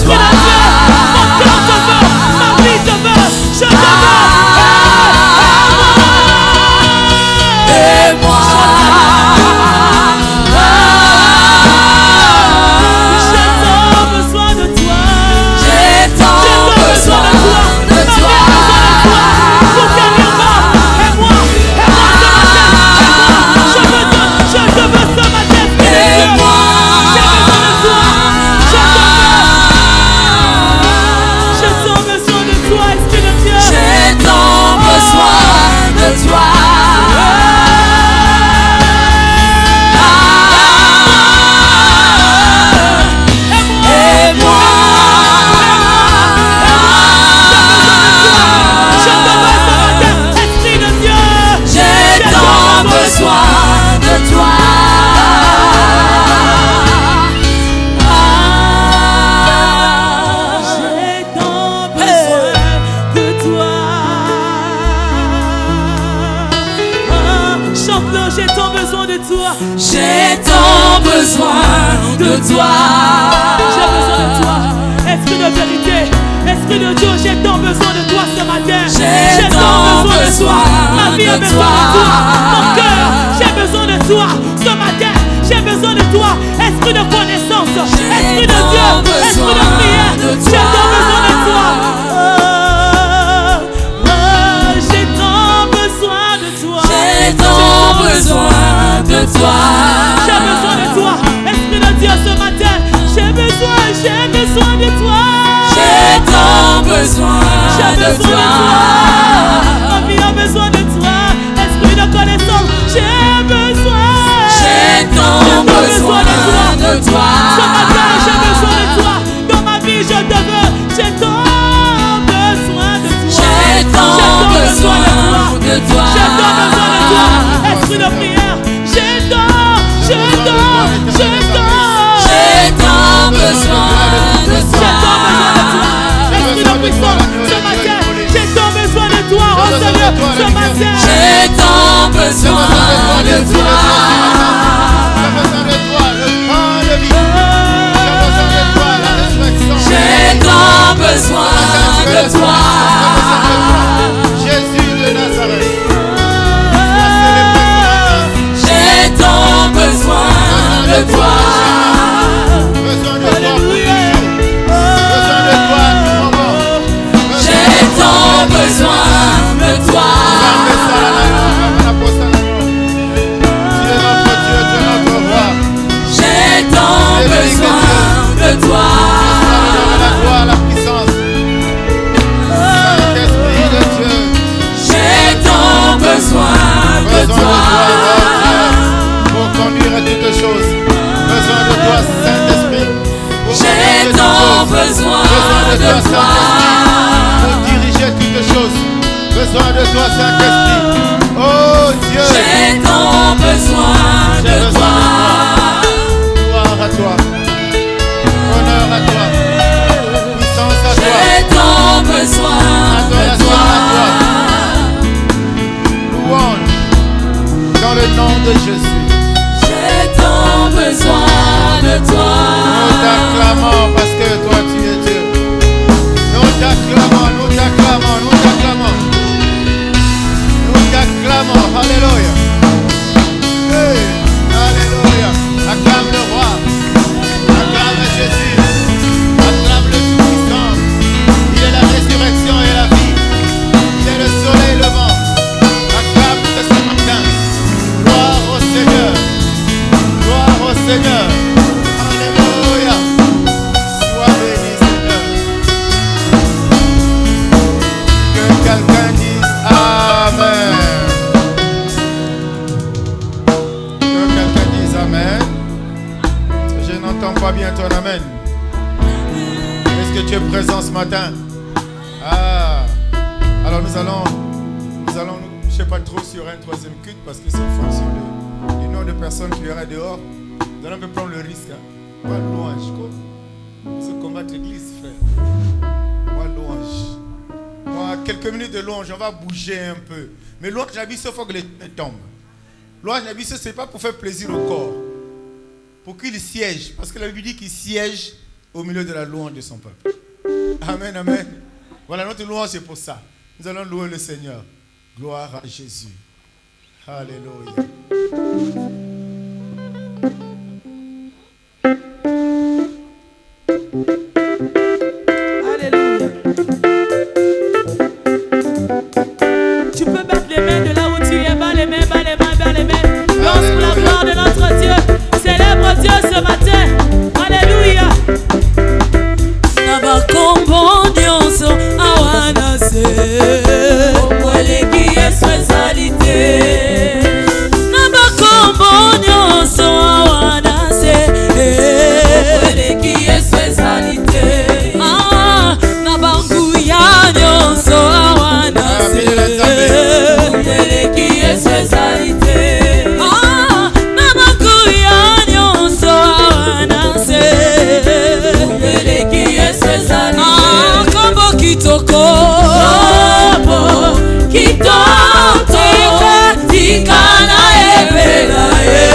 toi. Mon cœur te veut, ma vie te veut, je te veux. Et moi. Mais l'autre, il faut que les tombe. L'autre, ce n'est pas pour faire plaisir au corps. Pour qu'il siège. Parce que la Bible dit qu'il siège au milieu de la louange de son peuple. Amen, amen. Voilà, notre louange, c'est pour ça. Nous allons louer le Seigneur. Gloire à Jésus. Alléluia. Alléluia. Tu peux battre les mains de là où tu es. Bas les mains, bas les mains, bas les mains. Lance pour la gloire de notre Dieu. Célèbre Dieu ce matin. Alléluia. Nabakombo nyonso awana se omweleki Yesu ezalité. Nabakombo nyonso awana se omweleki Yesu ezalité. Nabanguya nyonso awana se omweleki Yesu ezalité. Nabanguya nyonso awana se omweleki Yesu ezalité. Kombo kitoko, kombo kitoko, tika na ebela ye.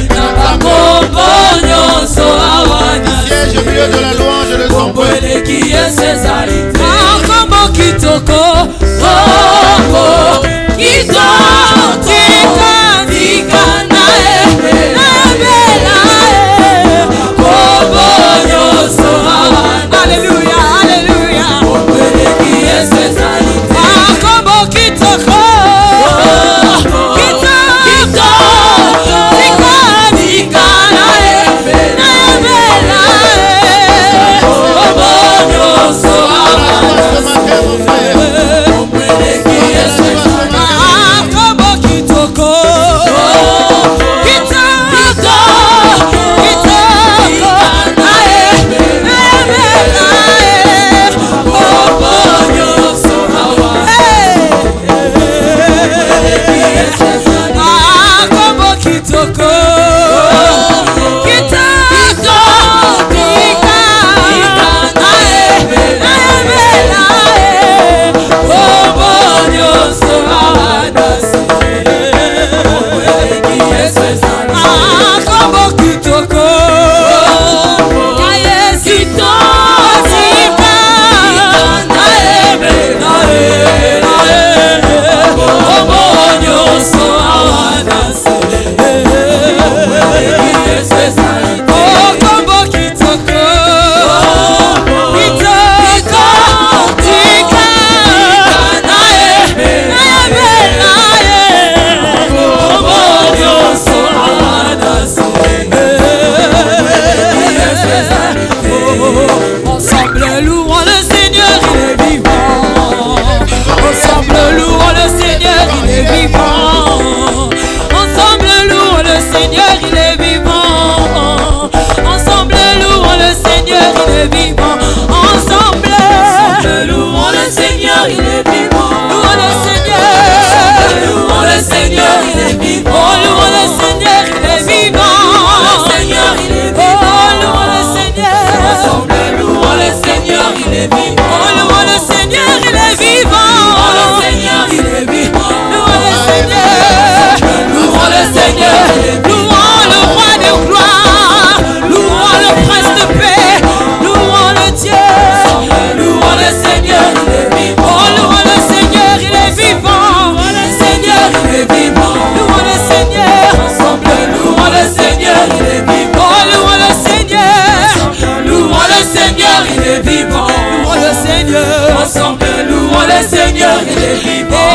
Nabakombo nyonso awana se. Siège au milieu de la louange de son peuple. Omweleki Yesu ezalité. Kombo kitoko, kombo kitoko, tika na ebela ye. Kombo nyonso awana. Alléluia, alléluia. Omweleki Yesu ezalité. Kombo kitoko, kitoko, tika na ebela ye. Kombo nyonso awana se. Omweleki Yesu ezalité. Kombo kitoko, kitoko, kitoko, na ebela ye. Kombo nyonso awana se. Kombo kitoko, kitoko, tika na ebela ye. Kombo nyonso awana se. Omweleki Yesu ezalité. Kombo kitoko, kitoko, tika na ebela ye. Kombo nyonso awana se. Omweleki Yesu ezalité. Kombo kitoko, kitoko, tika na ebela ye. Kombo nyonso awana se. Ensemble louons le Seigneur, il est vivant. Ensemble louons le Seigneur, il est vivant. Ensemble louons le Seigneur, il est vivant. Ensemble louons le Seigneur, il est vivant. Ensemble louons le Seigneur, il est vivant. Louons le Seigneur, louons le Seigneur, il est vivant. Oh, louons le Seigneur, il est vivant. Le Seigneur, il est vivant. Oh, louons le Seigneur. Ensemble louons le Seigneur, il est vivant. Oh, louons le Seigneur, il est vivant. Oh, le Seigneur, il est vivant. Louons le Seigneur, louons le Seigneur, louons le roi de gloire, louons le prince de paix, louons le Dieu. Louons le Seigneur, il est vivant. Oh, louons le Seigneur, il est vivant. Le Seigneur, il est vivant. Louons le Seigneur, ensemble louons le Seigneur, il est vivant. Oh, louons le Seigneur, louons le Seigneur, il est vivant. Louons le Seigneur, ensemble louons le Seigneur, il est vivant.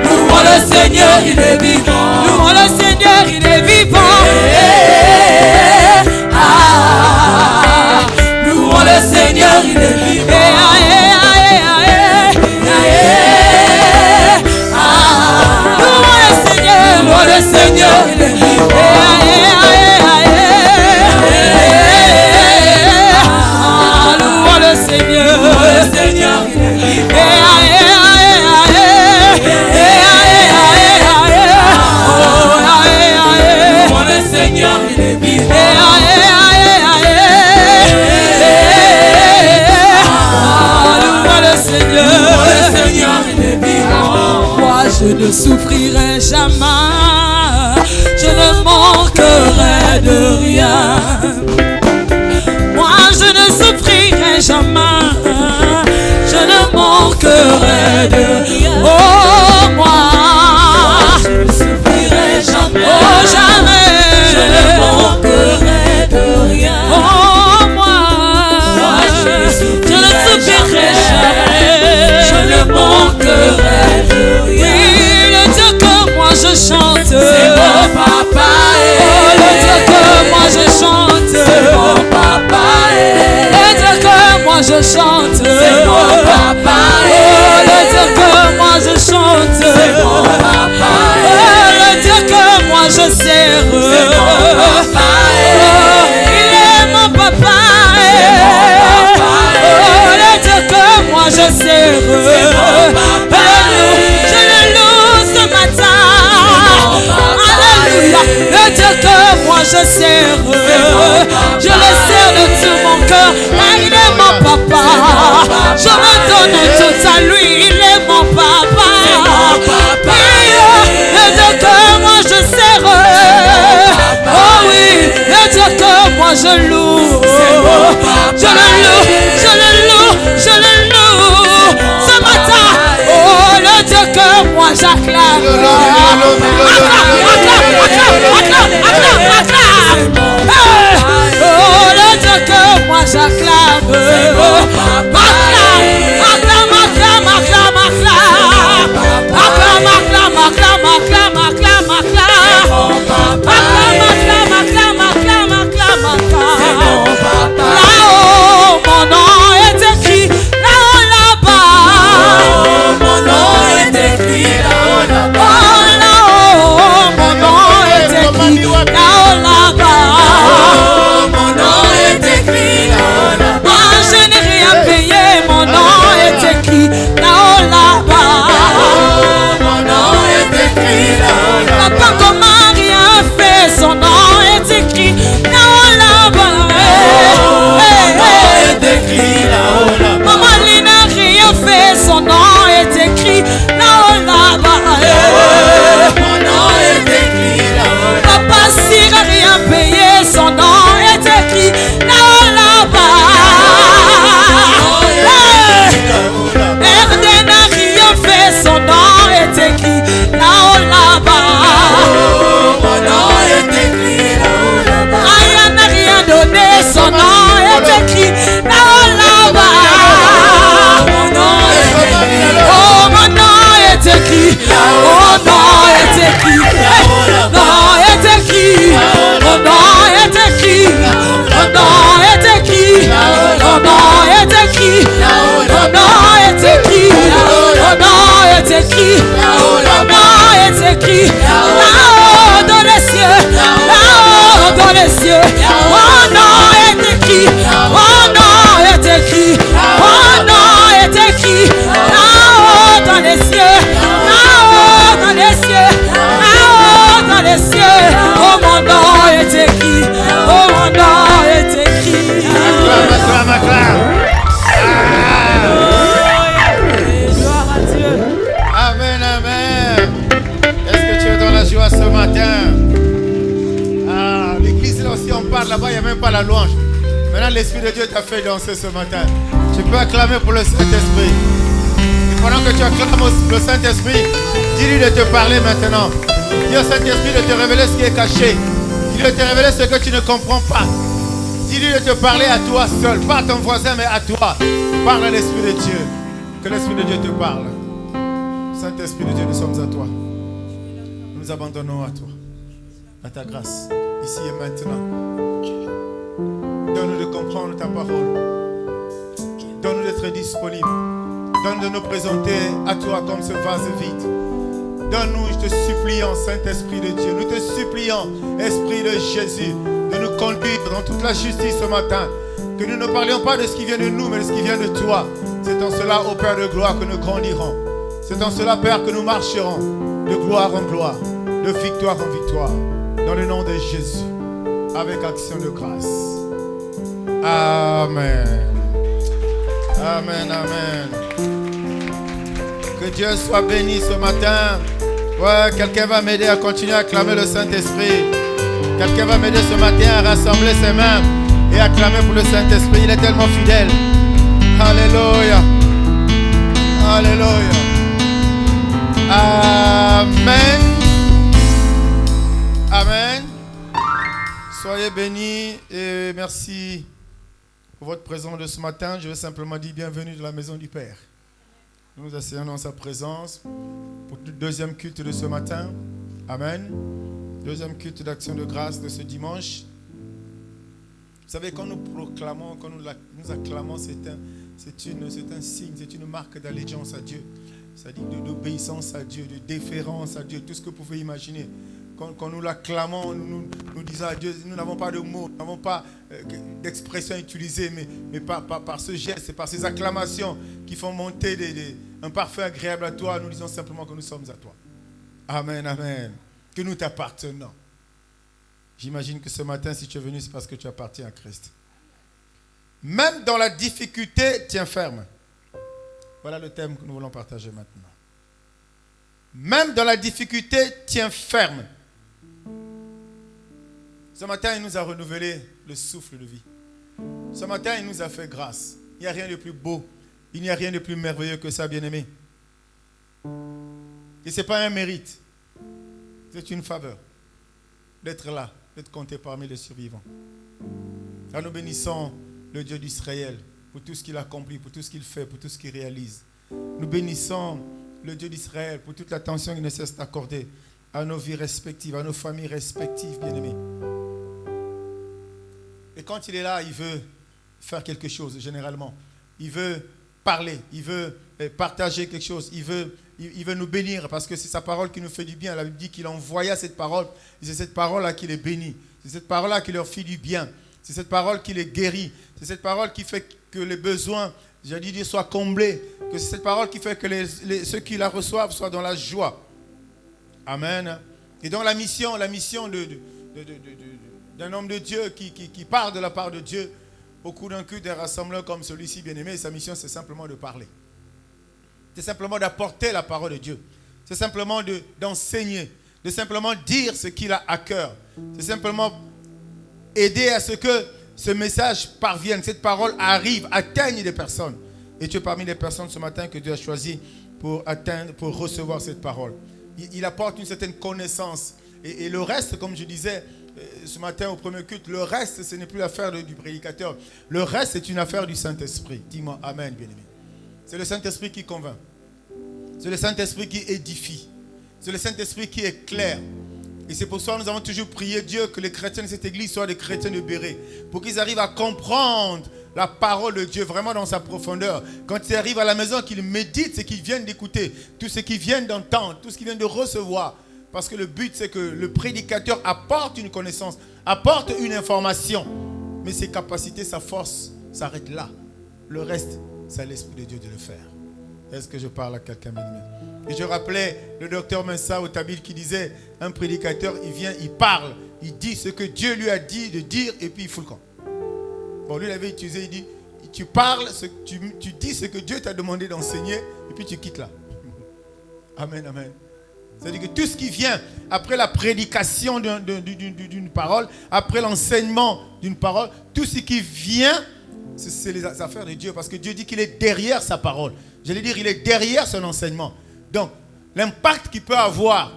Louons le Seigneur, il est vivant. Louons le Seigneur, il est vivant. Louons le Seigneur, il est vivant. Louons le Seigneur, il est vivant. Louons le Seigneur, il est je ne souffrirai jamais. souffrirai de rien. Moi je ne souffrirai jamais, je ne manquerai de rien. Oh moi, je ne souffrirai jamais, oh jamais, je ne manquerai de rien. Oh moi, je ne souffrirai jamais, je ne manquerai de rien. Oui, le Dieu que moi je chante, c'est mon papa. Oh le Dieu que moi je chante, c'est mon papa. Le Dieu que moi je chante, c'est mon papa. Oh le Dieu que moi je chante, c'est mon papa. Oh le Dieu que moi je sers, c'est mon papa. Oh, il est mon papa. Oh le Dieu que moi je sers, c'est mon papa. Je le loue ce matin. Alléluia. Le Dieu que moi je sers, je le sers de tout mon cœur. Ah, il est mon papa. Je me donne tout à lui. Il est mon papa. Le Dieu que moi je sers. Oh oui, le Dieu que moi je loue. Je le loue, je le loue, je le loue. Ce matin, oh le Dieu que moi j'acclame. Oh le Dieu que moi j'acclame. Acclame, acclame, acclame, acclame, acclame, acclame, acclame, acclame, acclame, acclame. Là-haut mon nom est écrit, là-haut là-bas. Mon nom est écrit, là-haut là-bas. Là-haut mon nom est écrit, là-haut là-bas. Mon nom est écrit, là-haut là-bas. Je n'ai rien payé, mon nom est écrit, là-haut là-bas. Mon nom est écrit, là-haut là-bas. Papa comment rien fait, son nom est écrit, là-haut là-bas. Maman Lee n'a rien fait, son nom est écrit là-haut là-bas. Mon nom est écrit là-haut. Papa Sir n'a rien payé, son nom est écrit là-haut là-bas. Erde n'a rien fait, son nom est écrit là-haut là-bas. Mon nom est écrit là-haut là-bas. Ryan n'a rien donné, son nom est écrit là-haut là-bas. Mon nom est écrit, oh mon nom est écrit, oh nom est écrit, mon nom est écrit, mon nom est écrit, mon nom est écrit, mon nom est écrit, mon nom est écrit, mon nom est écrit, mon nom est écrit, là-haut dans les cieux, là-haut dans les cieux, mon nom est écrit, mon nom est écrit, mon nom est écrit, là-haut dans les cieux, là-haut dans les cieux, là-haut dans les cieux, oh mon nom est écrit, oh mon nom est écrit. Acclame, acclame. Gloire à Dieu. Amen, amen. Est-ce que tu es dans la joie ce matin? Ah, l'église là aussi, on parle là-bas, il n'y a même pas la louange. Maintenant, l'Esprit de Dieu t'a fait danser ce matin. Tu peux acclamer pour le Saint-Esprit. Et pendant que tu acclames le Saint-Esprit, dis-lui de te parler maintenant. Dis au Saint-Esprit de te révéler ce qui est caché. Dis-lui de te révéler ce que tu ne comprends pas. Dis-lui de te parler à toi seul, pas à ton voisin, mais à toi. Parle à l'Esprit de Dieu. Que l'Esprit de Dieu te parle. Saint-Esprit de Dieu, nous sommes à toi. Nous nous abandonnons à toi, à ta grâce, ici et maintenant. Donne-nous de comprendre ta parole. Donne-nous d'être disponibles. Donne-nous de nous présenter à toi comme ce vase vide. Donne-nous, je te suppliant, Saint-Esprit de Dieu, nous te supplions, Esprit de Jésus, de nous conduire dans toute la justice ce matin. Que nous ne parlions pas de ce qui vient de nous, mais de ce qui vient de toi. C'est en cela, ô Père de gloire, que nous grandirons. C'est en cela, Père, que nous marcherons de gloire en gloire, de victoire en victoire. Dans le nom de Jésus, avec action de grâce. Amen. Amen, amen. Que Dieu soit béni ce matin. Ouais, quelqu'un va m'aider à continuer à acclamer le Saint-Esprit. Quelqu'un va m'aider ce matin à rassembler ses mains et acclamer pour le Saint-Esprit. Il est tellement fidèle. Alléluia. Alléluia. Amen. Amen. Soyez bénis et merci pour votre présence de ce matin. Je veux simplement dire bienvenue dans la maison du Père. Nous nous asseyons dans sa présence pour le deuxième culte de ce matin. Amen. Deuxième culte d'action de grâce de ce dimanche. Vous savez, quand nous proclamons, quand nous acclamons, c'est un signe, c'est une marque d'allégeance à Dieu. C'est-à-dire d'obéissance à Dieu, de déférence à Dieu, tout ce que vous pouvez imaginer. Quand nous l'acclamons, nous disons à Dieu, nous n'avons pas de mots, nous n'avons pas d'expression utilisée, mais par ce geste, par ces acclamations qui font monter un parfum agréable à toi, nous disons simplement que nous sommes à toi. Amen, amen. Que nous t'appartenons. J'imagine que ce matin, si tu es venu, c'est parce que tu appartiens à Christ. Même dans la difficulté, tiens ferme. Voilà le thème que nous voulons partager maintenant. Même dans la difficulté, tiens ferme. Ce matin, il nous a renouvelé le souffle de vie. Ce matin, il nous a fait grâce. Il n'y a rien de plus beau. Il n'y a rien de plus merveilleux que ça, bien-aimé. Et ce n'est pas un mérite. C'est une faveur d'être là, d'être compté parmi les survivants. Là, nous bénissons le Dieu d'Israël pour tout ce qu'il accomplit, pour tout ce qu'il fait, pour tout ce qu'il réalise. Nous bénissons le Dieu d'Israël pour toute l'attention qu'il ne cesse d'accorder à nos vies respectives, à nos familles respectives, bien-aimés. Et quand il est là, il veut faire quelque chose, généralement. Il veut parler, il veut partager quelque chose, il veut nous bénir parce que c'est sa parole qui nous fait du bien. La Bible dit qu'il envoya cette parole, et c'est cette parole-là qui les bénit. C'est cette parole-là qui leur fait du bien. C'est cette parole qui les guérit. C'est cette parole qui fait que les besoins, j'allais dire, soient comblés. Que c'est cette parole qui fait que ceux qui la reçoivent soient dans la joie. Amen. Et donc la mission d'un homme de Dieu qui part de la part de Dieu au cours d'un culte, d'un rassemblement comme celui-ci, bien-aimé, sa mission, c'est simplement de parler. C'est simplement d'apporter la parole de Dieu. C'est simplement d'enseigner, de simplement dire ce qu'il a à cœur. C'est simplement aider à ce que ce message parvienne, cette parole arrive, atteigne des personnes. Et tu es parmi les personnes ce matin que Dieu a choisi pour recevoir cette parole. Il apporte une certaine connaissance. Et le reste, comme je disais ce matin au premier culte, le reste, ce n'est plus l'affaire du prédicateur. Le reste, c'est une affaire du Saint-Esprit. Dis-moi Amen, bien-aimé. C'est le Saint-Esprit qui convainc. C'est le Saint-Esprit qui édifie. C'est le Saint-Esprit qui éclaire. Et c'est pour ça que nous avons toujours prié Dieu que les chrétiens de cette église soient des chrétiens de Béret. Pour qu'ils arrivent à comprendre la parole de Dieu vraiment dans sa profondeur. Quand ils arrivent à la maison, qu'ils méditent ce qu'ils viennent d'écouter, tout ce qu'ils viennent d'entendre, tout ce qu'ils viennent de recevoir. Parce que le but, c'est que le prédicateur apporte une connaissance, apporte une information. Mais ses capacités, sa force s'arrêtent là. Le reste, c'est à l'Esprit de Dieu de le faire. Est-ce que je parle à quelqu'un, bien-aimé? Et je rappelais le docteur Mensa Otabil qui disait, un prédicateur, il vient, il parle, il dit ce que Dieu lui a dit de dire et puis il fout le camp. Bon, lui, il avait utilisé, il dit, tu parles, tu dis ce que Dieu t'a demandé d'enseigner et puis tu quittes là. Amen, amen. C'est-à-dire que tout ce qui vient après la prédication d'une parole, après l'enseignement d'une parole, tout ce qui vient, c'est les affaires de Dieu. Parce que Dieu dit qu'il est derrière sa parole. J'allais dire, il est derrière son enseignement. Donc, l'impact qu'il peut avoir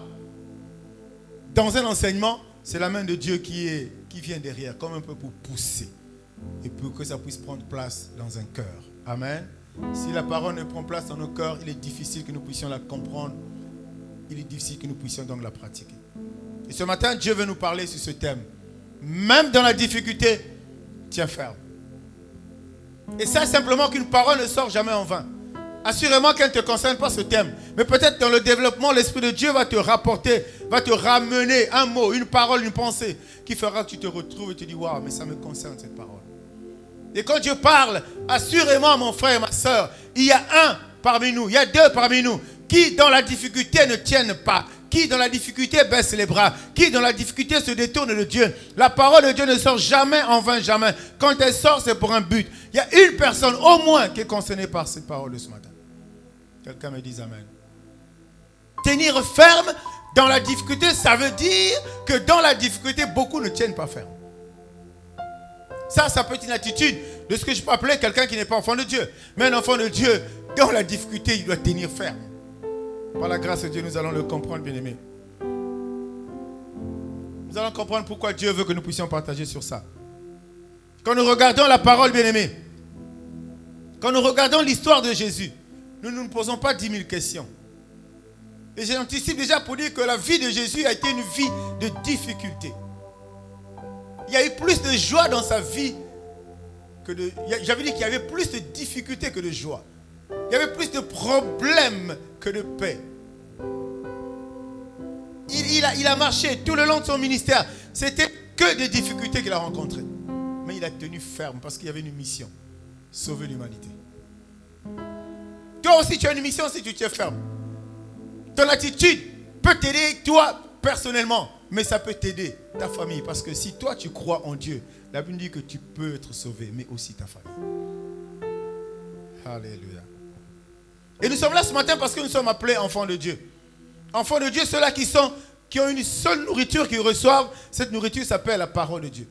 dans un enseignement, c'est la main de Dieu qui vient derrière, comme un peu pour pousser. Et pour que ça puisse prendre place dans un cœur. Amen. Si la parole ne prend place dans nos cœurs, il est difficile que nous puissions la comprendre. Il est difficile que nous puissions donc la pratiquer. Et ce matin, Dieu veut nous parler sur ce thème. Même dans la difficulté, tiens ferme. Et ça, simplement qu'une parole ne sort jamais en vain. Assurément qu'elle ne te concerne pas ce thème. Mais peut-être dans le développement, l'Esprit de Dieu va te rapporter, va te ramener un mot, une parole, une pensée qui fera que tu te retrouves et tu dis, waouh, mais ça me concerne cette parole. Et quand Dieu parle, assurément, mon frère et ma soeur, il y a un parmi nous, il y a deux parmi nous qui dans la difficulté ne tiennent pas, qui dans la difficulté baissent les bras, qui dans la difficulté se détournent de Dieu. La parole de Dieu ne sort jamais en vain, jamais. Quand elle sort, c'est pour un but. Il y a une personne au moins qui est concernée par cette parole de ce matin. Quelqu'un me dise Amen. Tenir ferme, Dans la difficulté, ça veut dire que dans la difficulté, beaucoup ne tiennent pas ferme. Ça peut être une attitude de ce que je peux appeler quelqu'un qui n'est pas enfant de Dieu. Mais un enfant de Dieu, dans la difficulté, il doit tenir ferme. Par la grâce de Dieu, nous allons le comprendre, bien-aimés. Nous allons comprendre pourquoi Dieu veut que nous puissions partager sur ça. Quand nous regardons la parole, bien-aimés, quand nous regardons l'histoire de Jésus, nous ne nous posons pas 10 000 questions. Et j'anticipe déjà pour dire que la vie de Jésus a été une vie de difficulté. Il y a eu plus de joie dans sa vie que de... J'avais dit qu'il y avait plus de difficultés que de joie. Il y avait plus de problèmes que de paix. Il a marché tout le long de son ministère. C'était que des difficultés qu'il a rencontrées. Mais il a tenu ferme parce qu'il y avait une mission. Sauver l'humanité. Toi aussi tu as une mission si tu tiens ferme. Ton attitude peut t'aider toi personnellement. Mais ça peut t'aider ta famille. Parce que si toi tu crois en Dieu, la Bible dit que tu peux être sauvé. Mais aussi ta famille. Alléluia. Et nous sommes là ce matin parce que nous sommes appelés enfants de Dieu. Enfants de Dieu, ceux-là qui ont une seule nourriture qu'ils reçoivent. Cette nourriture s'appelle la parole de Dieu.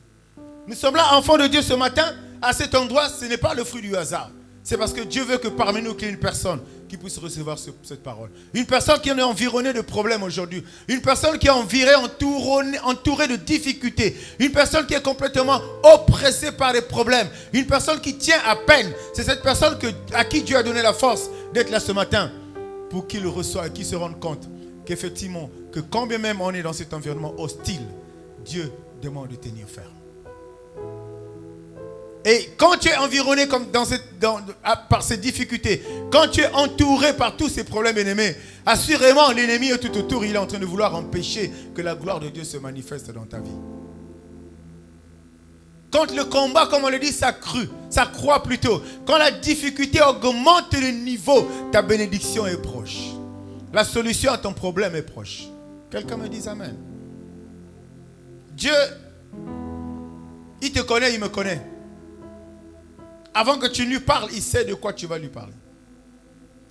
Nous sommes là, enfants de Dieu, ce matin. À cet endroit, ce n'est pas le fruit du hasard. C'est parce que Dieu veut que parmi nous, qu'il y ait une personne qui puisse recevoir cette parole. Une personne qui en est environnée de problèmes aujourd'hui. Une personne qui est entourée de difficultés. Une personne qui est complètement oppressée par les problèmes. Une personne qui tient à peine. C'est cette personne à qui Dieu a donné la force d'être là ce matin. Pour qu'il le reçoive et qu'il se rende compte qu'effectivement, que quand bien même on est dans cet environnement hostile, Dieu demande de tenir ferme. Et quand tu es environné comme par ces difficultés, quand tu es entouré par tous ces problèmes ennemis, assurément l'ennemi est tout autour, il est en train de vouloir empêcher que la gloire de Dieu se manifeste dans ta vie. Quand le combat, comme on le dit, s'accroît plutôt. Quand la difficulté augmente le niveau, ta bénédiction est proche. La solution à ton problème est proche. Quelqu'un me dit amen. Dieu, il te connaît, il me connaît. Avant que tu lui parles, il sait de quoi tu vas lui parler.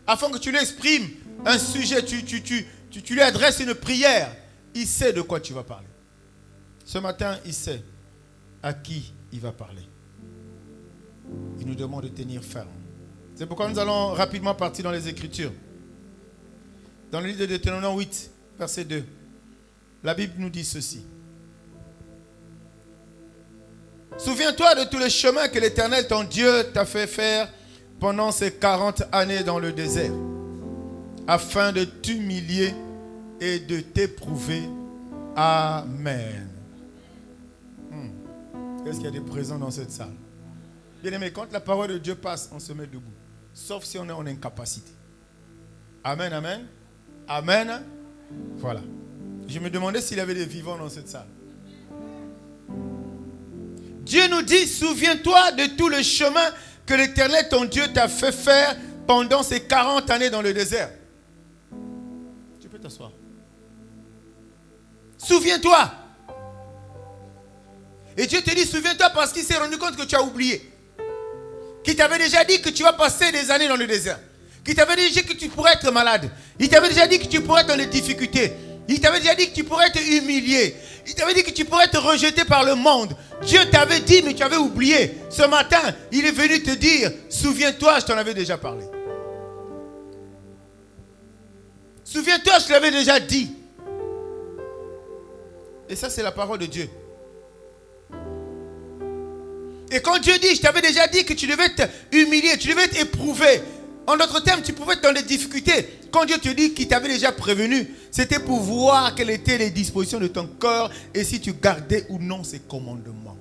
Avant que tu lui exprimes un sujet, tu lui adresses une prière, il sait de quoi tu vas parler. Ce matin, il sait à qui il va parler. Il nous demande de tenir ferme. C'est pourquoi nous allons rapidement partir dans les Écritures. Dans le livre de Deutéronome 8, verset 2, la Bible nous dit ceci. Souviens-toi de tous les chemins que l'Éternel, ton Dieu, t'a fait faire pendant ces 40 années dans le désert, afin de t'humilier et de t'éprouver. Amen. Est-ce qu'il y a des présents dans cette salle? Bien aimé, quand la parole de Dieu passe, on se met debout. Sauf si on est en incapacité. Amen, amen. Amen. Voilà. Je me demandais s'il y avait des vivants dans cette salle. Dieu nous dit, souviens-toi de tout le chemin que l'Éternel, ton Dieu, t'a fait faire pendant ces 40 années dans le désert. Tu peux t'asseoir. Souviens-toi. Et Dieu te dit, souviens-toi parce qu'il s'est rendu compte que tu as oublié. Qu'il t'avait déjà dit que tu vas passer des années dans le désert. Qu'il t'avait déjà dit que tu pourrais être malade. Il t'avait déjà dit que tu pourrais être dans des difficultés. Il t'avait déjà dit que tu pourrais être humilié. Il t'avait dit que tu pourrais être rejeté par le monde. Dieu t'avait dit, mais tu avais oublié. Ce matin, il est venu te dire, souviens-toi, je t'en avais déjà parlé. Souviens-toi, je te l'avais déjà dit. Et ça, c'est la parole de Dieu. Et quand Dieu dit, je t'avais déjà dit que tu devais être humilié, tu devais être éprouvé. En d'autres termes, tu pouvais être dans des difficultés. Quand Dieu te dit qu'il t'avait déjà prévenu, c'était pour voir quelles étaient les dispositions de ton cœur et si tu gardais ou non ses commandements.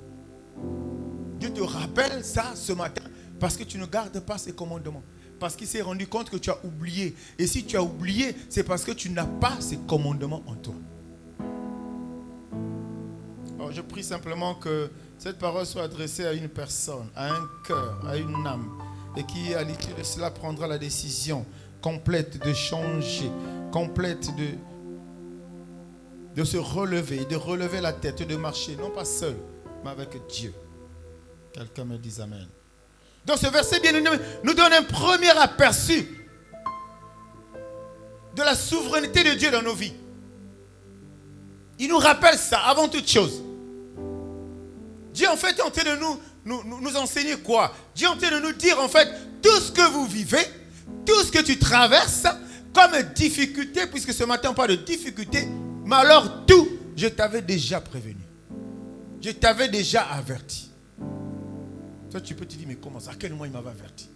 Dieu te rappelle ça ce matin parce que tu ne gardes pas ses commandements. Parce qu'il s'est rendu compte que tu as oublié. Et si tu as oublié, c'est parce que tu n'as pas ses commandements en toi. Alors je prie simplement que cette parole soit adressée à une personne, à un cœur, à une âme. Et qui, à l'issue de cela, prendra la décision complète de changer, complète de se relever, de relever la tête, de marcher, non pas seul, mais avec Dieu. Quelqu'un me dit amen. Donc ce verset bien-aimé nous donne un premier aperçu de la souveraineté de Dieu dans nos vies. il nous rappelle ça avant toute chose. Dieu en fait est en train de nous enseigner quoi? Dieu est en train de nous dire en fait tout ce que vous vivez, tout ce que tu traverses comme difficulté, puisque ce matin on parle de difficulté, mais alors tout, je t'avais déjà prévenu. Je t'avais déjà averti. Toi tu peux te dire mais comment ça? À quel moment il m'avait averti?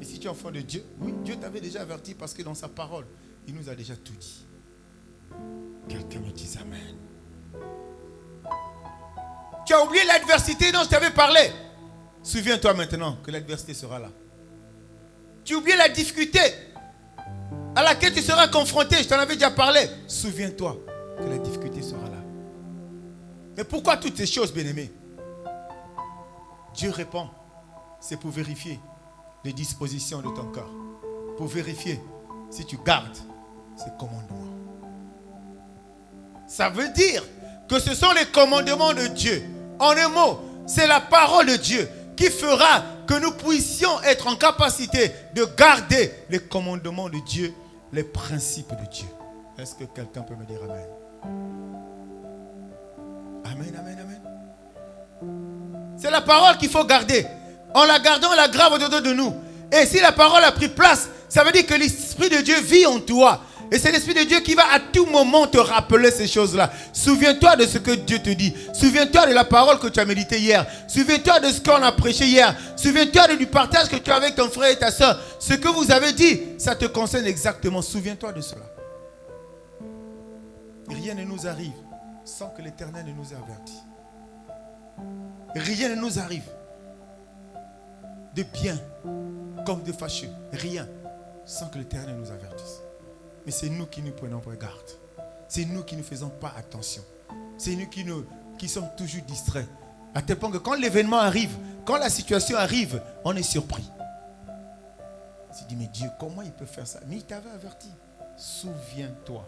Et si tu es enfant de Dieu, oui, Dieu t'avait déjà averti parce que dans sa parole, il nous a déjà tout dit. Quelqu'un me dit amen. Tu as oublié l'adversité dont je t'avais parlé. Souviens-toi maintenant que l'adversité sera là. Tu as oublié la difficulté à laquelle tu seras confronté. Je t'en avais déjà parlé. Souviens-toi que la difficulté sera là. Mais pourquoi toutes ces choses, bien-aimés? Dieu répond. C'est pour vérifier les dispositions de ton cœur. Pour vérifier si tu gardes ces commandements. Ça veut dire que ce sont les commandements de Dieu. En un mot, c'est la parole de Dieu qui fera que nous puissions être en capacité de garder les commandements de Dieu, les principes de Dieu. Est-ce que quelqu'un peut me dire amen? Amen, amen, amen. C'est la parole qu'il faut garder. En la gardant, on la grave au-dedans de nous. Et si la parole a pris place, ça veut dire que l'Esprit de Dieu vit en toi. Et c'est l'Esprit de Dieu qui va à tout moment te rappeler ces choses-là. Souviens-toi de ce que Dieu te dit. Souviens-toi de la parole que tu as méditée hier. Souviens-toi de ce qu'on a prêché hier. Souviens-toi du partage que tu as avec ton frère et ta soeur. Ce que vous avez dit, ça te concerne exactement. Souviens-toi de cela. Rien ne nous arrive sans que l'Éternel ne nous avertisse. Rien ne nous arrive de bien comme de fâcheux. Rien sans que l'Éternel nous avertisse. Mais c'est nous qui nous prenons pour garde. C'est nous qui ne faisons pas attention. C'est nous qui sommes toujours distraits. À tel point que quand l'événement arrive, quand la situation arrive, on est surpris. On se dit, mais Dieu, comment il peut faire ça? Mais il t'avait averti. Souviens-toi.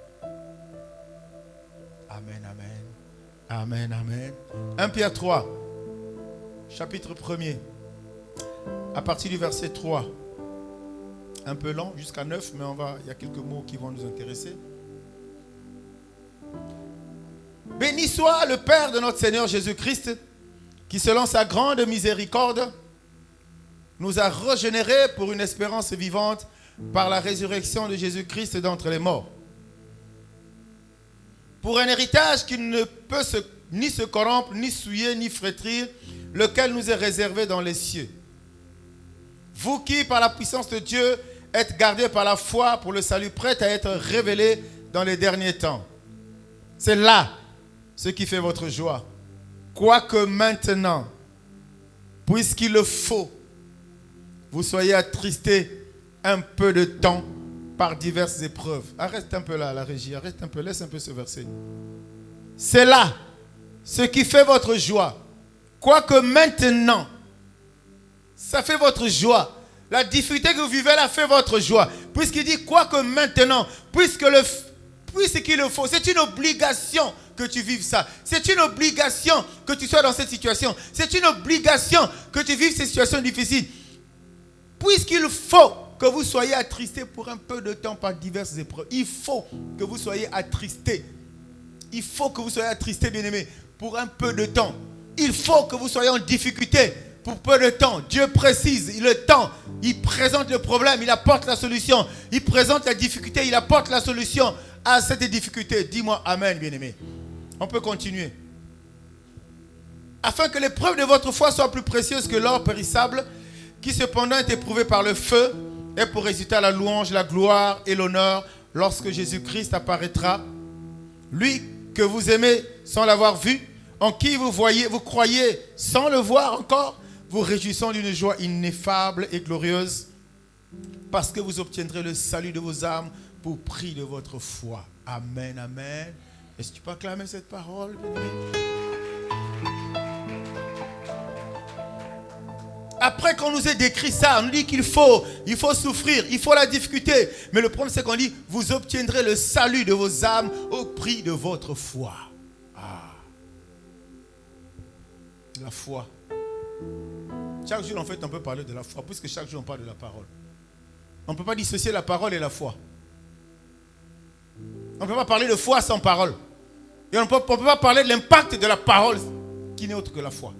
Amen, amen. Amen, amen. 1 Pierre 3, chapitre 1er. À partir du verset 3. Un peu long, jusqu'à 9, mais il y a quelques mots qui vont nous intéresser. Béni soit le Père de notre Seigneur Jésus-Christ, qui selon sa grande miséricorde, nous a régénérés pour une espérance vivante par la résurrection de Jésus-Christ d'entre les morts. Pour un héritage qui ne peut ni se corrompre, ni souiller, ni flétrir, lequel nous est réservé dans les cieux. Vous qui, par la puissance de Dieu, êtes gardés par la foi pour le salut prêt à être révélé dans les derniers temps. C'est là ce qui fait votre joie. Quoique maintenant, puisqu'il le faut, vous soyez attristés un peu de temps par diverses épreuves. Arrête un peu là, la régie. Arrête un peu, laisse un peu ce verset. C'est là ce qui fait votre joie. Quoique maintenant, ça fait votre joie. La difficulté que vous vivez là fait votre joie. Puisqu'il dit, quoique maintenant, puisqu'il le faut, c'est une obligation que tu vives ça. C'est une obligation que tu sois dans cette situation. C'est une obligation que tu vives ces situations difficiles. Puisqu'il faut que vous soyez attristés pour un peu de temps par diverses épreuves. Il faut que vous soyez attristés. Il faut que vous soyez attristés, bien-aimés, pour un peu de temps. Il faut que vous soyez en difficulté pour peu de temps. Dieu précise le temps. Il présente le problème, il apporte la solution. Il présente la difficulté, il apporte la solution à cette difficulté. Dis-moi amen, bien-aimé. On peut continuer. Afin que l'épreuve de votre foi soit plus précieuse que l'or périssable, qui cependant est éprouvé par le feu, et pour résultat la louange, la gloire et l'honneur lorsque Jésus-Christ apparaîtra. Lui que vous aimez sans l'avoir vu, en qui vous croyez sans le voir encore, vous réjouissant d'une joie ineffable et glorieuse, parce que vous obtiendrez le salut de vos âmes pour prix de votre foi. Amen, amen. Est-ce que tu peux acclamer cette parole, bien-aimé? Après qu'on nous ait décrit ça, on nous dit qu'il faut souffrir, il faut la difficulté. Mais le problème c'est qu'on dit, vous obtiendrez le salut de vos âmes au prix de votre foi. Ah. La foi. Chaque jour en fait on peut parler de la foi, puisque chaque jour on parle de la parole. On ne peut pas dissocier la parole et la foi. On ne peut pas parler de foi sans parole. Et on ne peut pas parler de l'impact de la parole qui n'est autre que la foi.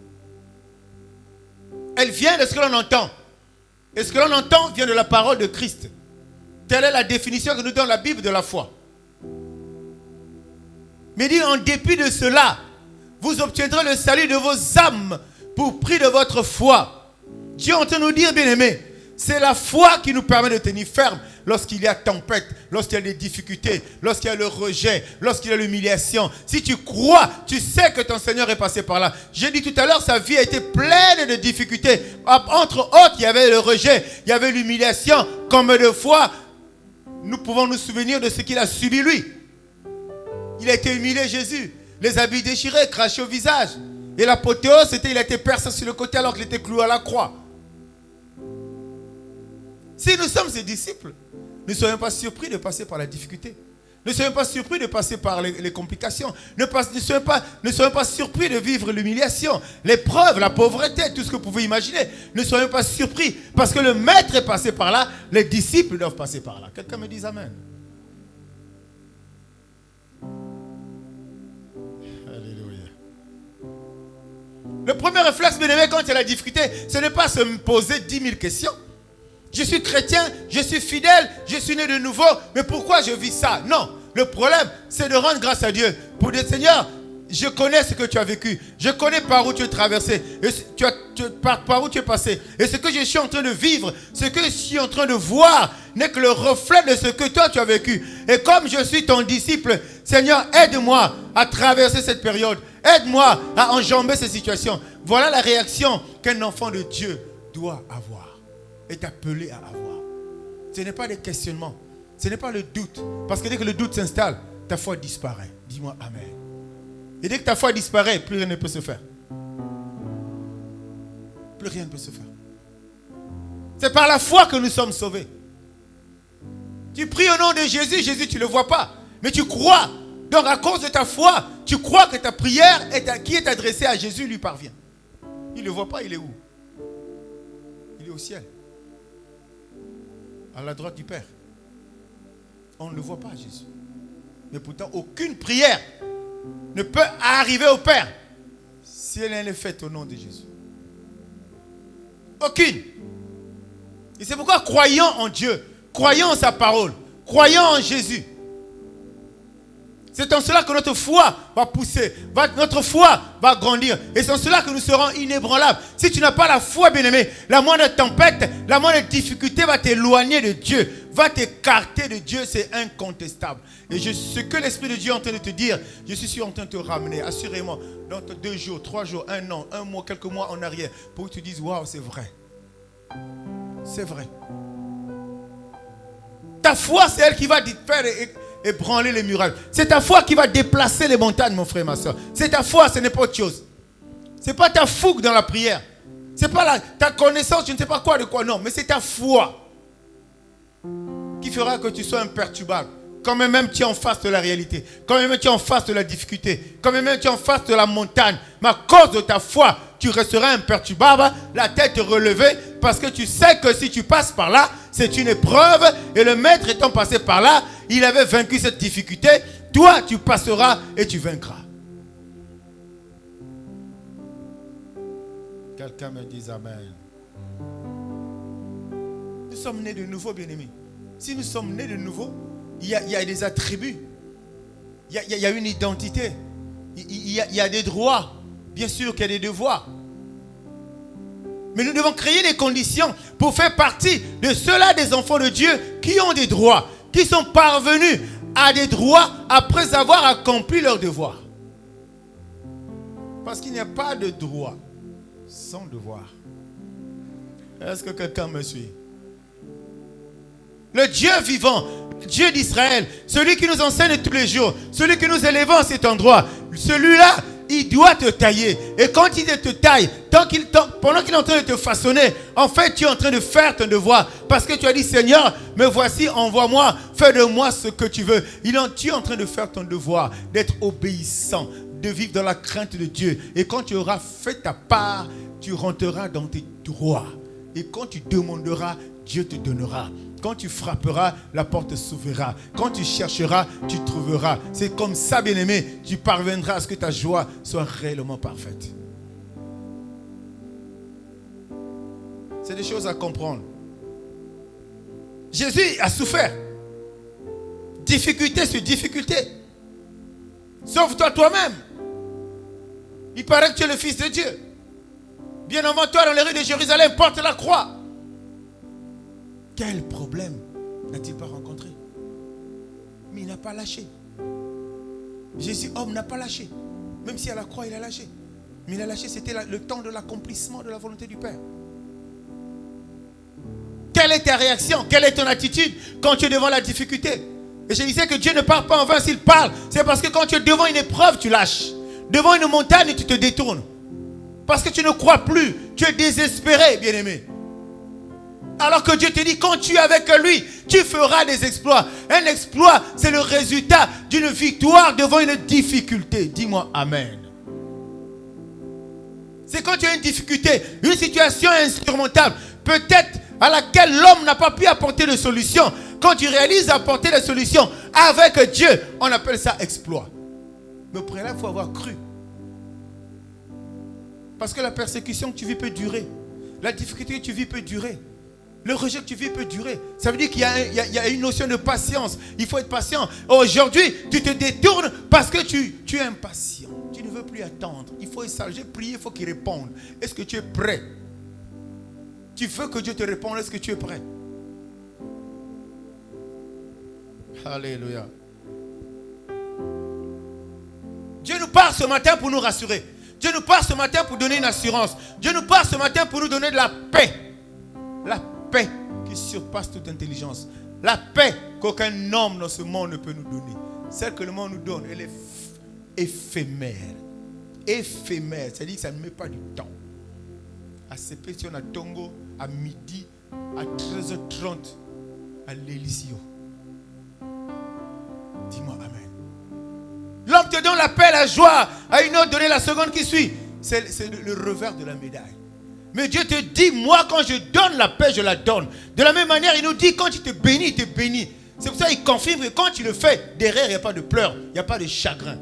Elle vient de ce que l'on entend. Et ce que l'on entend vient de la parole de Christ. Telle est la définition que nous donne la Bible de la foi. Mais dit, en dépit de cela, vous obtiendrez le salut de vos âmes pour prix de votre foi. Dieu est en train de nous dire, bien-aimés, c'est la foi qui nous permet de tenir ferme lorsqu'il y a tempête, lorsqu'il y a des difficultés, lorsqu'il y a le rejet, lorsqu'il y a l'humiliation. Si tu crois, tu sais que ton Seigneur est passé par là. J'ai dit tout à l'heure, sa vie a été pleine de difficultés. Entre autres, il y avait le rejet, il y avait l'humiliation. Combien de fois nous pouvons nous souvenir de ce qu'il a subi lui? Il a été humilié, Jésus. Les habits déchirés, crachés au visage. Et l'apothéose, c'était il a été percé sur le côté alors qu'il était cloué à la croix. Si nous sommes ses disciples, ne soyons pas surpris de passer par la difficulté. Ne soyons pas surpris de passer par les complications. Ne soyons pas surpris de vivre l'humiliation, l'épreuve, la pauvreté, tout ce que vous pouvez imaginer. Ne soyons pas surpris parce que le maître est passé par là, les disciples doivent passer par là. Quelqu'un me dise amen. Alléluia. Le premier réflexe, bien aimé, quand il y a la difficulté, ce n'est pas se poser 10 000 questions. Je suis chrétien, je suis fidèle, je suis né de nouveau, mais pourquoi je vis ça? Non, le problème, c'est de rendre grâce à Dieu. Pour dire, Seigneur, je connais ce que tu as vécu, je connais par où tu es traversé, et par où tu es passé. Et ce que je suis en train de vivre, ce que je suis en train de voir, n'est que le reflet de ce que toi tu as vécu. Et comme je suis ton disciple, Seigneur, aide-moi à traverser cette période. Aide-moi à enjamber ces situations. Voilà la réaction qu'un enfant de Dieu doit avoir. Est appelé à avoir. Ce n'est pas des questionnements. Ce n'est pas le doute. Parce que dès que le doute s'installe, ta foi disparaît. Dis-moi amen. Et dès que ta foi disparaît, plus rien ne peut se faire. Plus rien ne peut se faire. C'est par la foi que nous sommes sauvés. Tu pries au nom de Jésus, Jésus tu ne le vois pas. Mais tu crois. Donc à cause de ta foi, tu crois que ta prière qui est adressée à Jésus lui parvient. Il ne le voit pas, il est où? Il est au ciel. À la droite du Père. On ne le voit pas, Jésus. Mais pourtant, aucune prière ne peut arriver au Père si elle est faite au nom de Jésus. Aucune. Et c'est pourquoi croyons en Dieu, croyons en sa parole, croyons en Jésus. C'est en cela que notre foi va pousser, notre foi va grandir. Et c'est en cela que nous serons inébranlables. Si tu n'as pas la foi, bien-aimé, la moindre tempête, la moindre difficulté va t'éloigner de Dieu, va t'écarter de Dieu, c'est incontestable. Et ce que l'Esprit de Dieu est en train de te dire, je suis sûr en train de te ramener, assurément, dans 2 jours, 3 jours, 1 an, 1 mois, quelques mois en arrière, pour que tu dises, waouh, c'est vrai. C'est vrai. Ta foi, c'est elle qui va te faire ébranler les murailles. C'est ta foi qui va déplacer les montagnes, mon frère, ma soeur. C'est ta foi, ce n'est pas autre chose. Ce n'est pas ta fougue dans la prière. Ce n'est pas ta connaissance, je ne sais pas quoi de quoi, non. Mais c'est ta foi qui fera que tu sois imperturbable. Quand même tu es en face de la réalité. Quand même tu es en face de la difficulté. Quand même tu es en face de la montagne. Mais à cause de ta foi, tu resteras imperturbable, la tête relevée, parce que tu sais que si tu passes par là, c'est une épreuve. Et le maître étant passé par là, il avait vaincu cette difficulté. Toi, tu passeras et tu vaincras. Quelqu'un me dit amen. Nous sommes nés de nouveau, bien-aimés. Si nous sommes nés de nouveau, il y a des attributs. Il y a une identité. Il y a des droits. Bien sûr qu'il y a des devoirs. Mais nous devons créer les conditions pour faire partie de ceux-là des enfants de Dieu qui ont des droits, qui sont parvenus à des droits après avoir accompli leurs devoirs. Parce qu'il n'y a pas de droit sans devoir. Est-ce que quelqu'un me suit? Le Dieu vivant, Dieu d'Israël, celui qui nous enseigne tous les jours, celui que nous élevons à cet endroit, celui-là, il doit te tailler. Et quand il te taille, pendant qu'il est en train de te façonner, en fait, tu es en train de faire ton devoir. Parce que tu as dit, Seigneur, me voici, envoie-moi, fais de moi ce que tu veux. Tu es en train de faire ton devoir, d'être obéissant, de vivre dans la crainte de Dieu. Et quand tu auras fait ta part, tu rentreras dans tes droits. Et quand tu demanderas, Dieu te donnera. Quand tu frapperas, la porte s'ouvrira. Quand tu chercheras, tu trouveras. C'est comme ça, bien-aimé, tu parviendras à ce que ta joie soit réellement parfaite. C'est des choses à comprendre. Jésus a souffert. Difficulté sur difficulté. Sauve-toi toi-même. Il paraît que tu es le Fils de Dieu. Bien avant toi, dans les rues de Jérusalem, porte la croix. Quel problème n'a-t-il pas rencontré? Mais il n'a pas lâché. Jésus, homme, n'a pas lâché. Même si à la croix, il a lâché. Mais il a lâché, c'était le temps de l'accomplissement de la volonté du Père. Quelle est ta réaction? Quelle est ton attitude quand tu es devant la difficulté? Et je disais que Dieu ne parle pas en vain s'il parle. C'est parce que quand tu es devant une épreuve, tu lâches. Devant une montagne, tu te détournes. Parce que tu ne crois plus. Tu es désespéré, bien-aimé. Alors que Dieu te dit, quand tu es avec lui, tu feras des exploits. Un exploit, c'est le résultat d'une victoire devant une difficulté. Dis-moi Amen. C'est quand tu as une difficulté, une situation insurmontable, peut-être à laquelle l'homme n'a pas pu apporter de solution. Quand tu réalises apporter des solutions avec Dieu, on appelle ça exploit. Mais pour cela, il faut avoir cru. Parce que la persécution que tu vis peut durer. La difficulté que tu vis peut durer. Le rejet que tu vis peut durer. Ça veut dire qu'il y a une notion de patience. Il faut être patient. Aujourd'hui, tu te détournes parce que tu es impatient. Tu ne veux plus attendre. Il faut s'alger, prier, il faut qu'il réponde. Est-ce que tu es prêt? Tu veux que Dieu te réponde. Est-ce que tu es prêt? Alléluia. Dieu nous parle ce matin pour nous rassurer. Dieu nous parle ce matin pour donner une assurance. Dieu nous parle ce matin pour nous donner de la paix. La paix qui surpasse toute intelligence. La paix qu'aucun homme dans ce monde ne peut nous donner. Celle que le monde nous donne, elle est éphémère. Éphémère, c'est-à-dire que ça ne met pas du temps. À Sépétion, à Tongo, à midi, à 13h30, à l'Élysio. Dis-moi Amen. L'homme te donne la paix, la joie, à une autre donner la seconde qui suit. C'est le revers de la médaille. Mais Dieu te dit, moi quand je donne la paix, je la donne. De la même manière, il nous dit, quand tu te bénis, il te bénit. C'est pour ça qu'il confirme que quand tu le fais, derrière, il n'y a pas de pleurs, il n'y a pas de chagrin.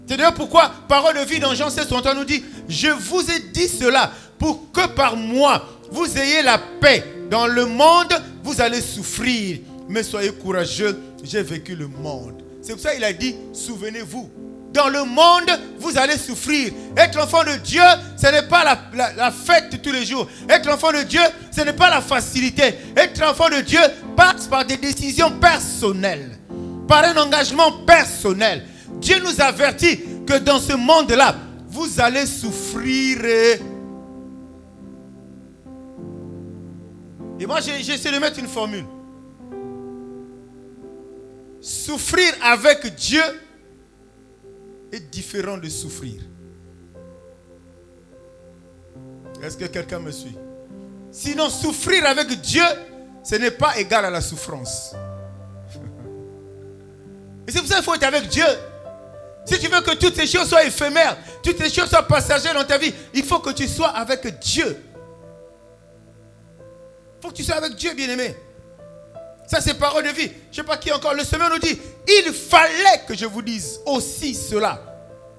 C'est d'ailleurs pourquoi, parole de vie dans Jean 16, on nous dit, je vous ai dit cela pour que par moi, vous ayez la paix. Dans le monde, vous allez souffrir. Mais soyez courageux, j'ai vécu le monde. C'est pour ça qu'il a dit, souvenez-vous. Dans le monde, vous allez souffrir. Être enfant de Dieu, ce n'est pas la fête de tous les jours. Être enfant de Dieu, ce n'est pas la facilité. Être enfant de Dieu passe par des décisions personnelles. Par un engagement personnel. Dieu nous avertit que dans ce monde-là, vous allez souffrir. Et moi, j'essaie de mettre une formule. Souffrir avec Dieu est différent de souffrir. Est-ce que quelqu'un me suit? Sinon, souffrir avec Dieu, ce n'est pas égal à la souffrance. Et c'est pour ça qu'il faut être avec Dieu. Si tu veux que toutes ces choses soient éphémères, toutes ces choses soient passagères dans ta vie, il faut que tu sois avec Dieu. Il faut que tu sois avec Dieu, bien-aimé. Ça, c'est parole de vie. Je ne sais pas qui encore. Le Seigneur nous dit, il fallait que je vous dise aussi cela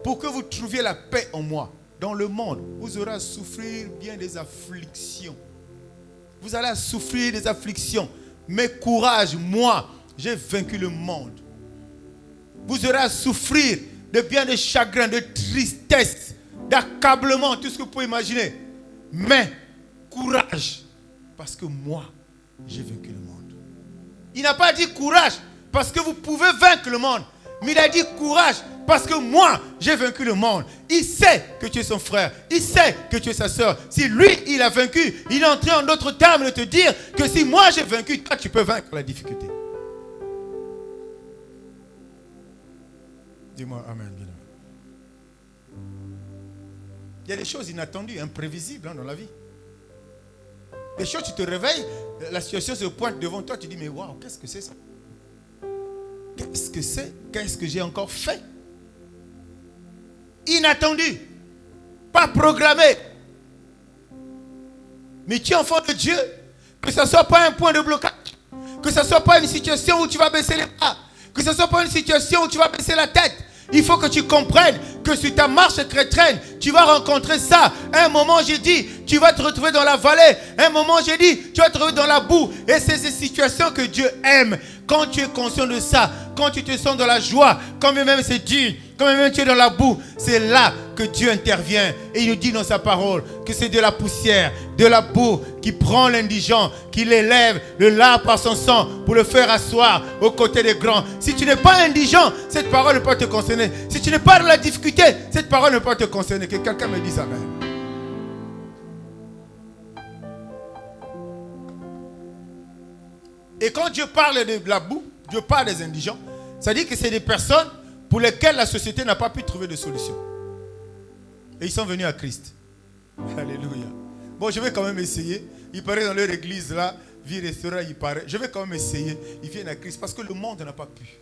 pour que vous trouviez la paix en moi. Dans le monde, vous aurez à souffrir bien des afflictions. Vous allez à souffrir des afflictions. Mais courage, moi, j'ai vaincu le monde. Vous aurez à souffrir de bien des chagrins, de tristesse, d'accablement, tout ce que vous pouvez imaginer. Mais courage, parce que moi, j'ai vaincu le monde. Il n'a pas dit courage parce que vous pouvez vaincre le monde. Mais il a dit courage parce que moi, j'ai vaincu le monde. Il sait que tu es son frère. Il sait que tu es sa soeur. Si lui, il a vaincu, il est entré en d'autres termes de te dire que si moi, j'ai vaincu, toi, tu peux vaincre la difficulté. Dis-moi Amen. Il y a des choses inattendues, imprévisibles dans la vie. Des choses, tu te réveilles, la situation se pointe devant toi, tu dis, mais waouh, qu'est-ce que c'est ça? Qu'est-ce que c'est? Qu'est-ce que j'ai encore fait? Inattendu, pas programmé. Mais tu es enfant de Dieu. Que ce ne soit pas un point de blocage. Que ce ne soit pas une situation où tu vas baisser les bras. Que ce ne soit pas une situation où tu vas baisser la tête. Il faut que tu comprennes que sur ta marche chrétienne, tu vas rencontrer ça. Un moment, j'ai dit, tu vas te retrouver dans la vallée. Un moment, j'ai dit, tu vas te retrouver dans la boue. Et c'est ces situations que Dieu aime. Quand tu es conscient de ça, quand tu te sens dans la joie, quand même c'est dur, quand même tu es dans la boue, c'est là que Dieu intervient. Et il nous dit dans sa parole que c'est de la poussière, de la boue qui prend l'indigent, qui l'élève, le lave par son sang pour le faire asseoir aux côtés des grands. Si tu n'es pas indigent, cette parole ne peut pas te concerner. Si tu n'es pas dans la difficulté, cette parole ne peut pas te concerner. Que quelqu'un me dise amen. Et quand Dieu parle de la boue, Dieu parle des indigents, ça dit que c'est des personnes pour lesquelles la société n'a pas pu trouver de solution. Et ils sont venus à Christ. Alléluia. Bon, je vais quand même essayer. Il paraît dans leur église là, vie restaurant, il paraît. Je vais quand même essayer. Ils viennent à Christ parce que le monde n'a pas pu.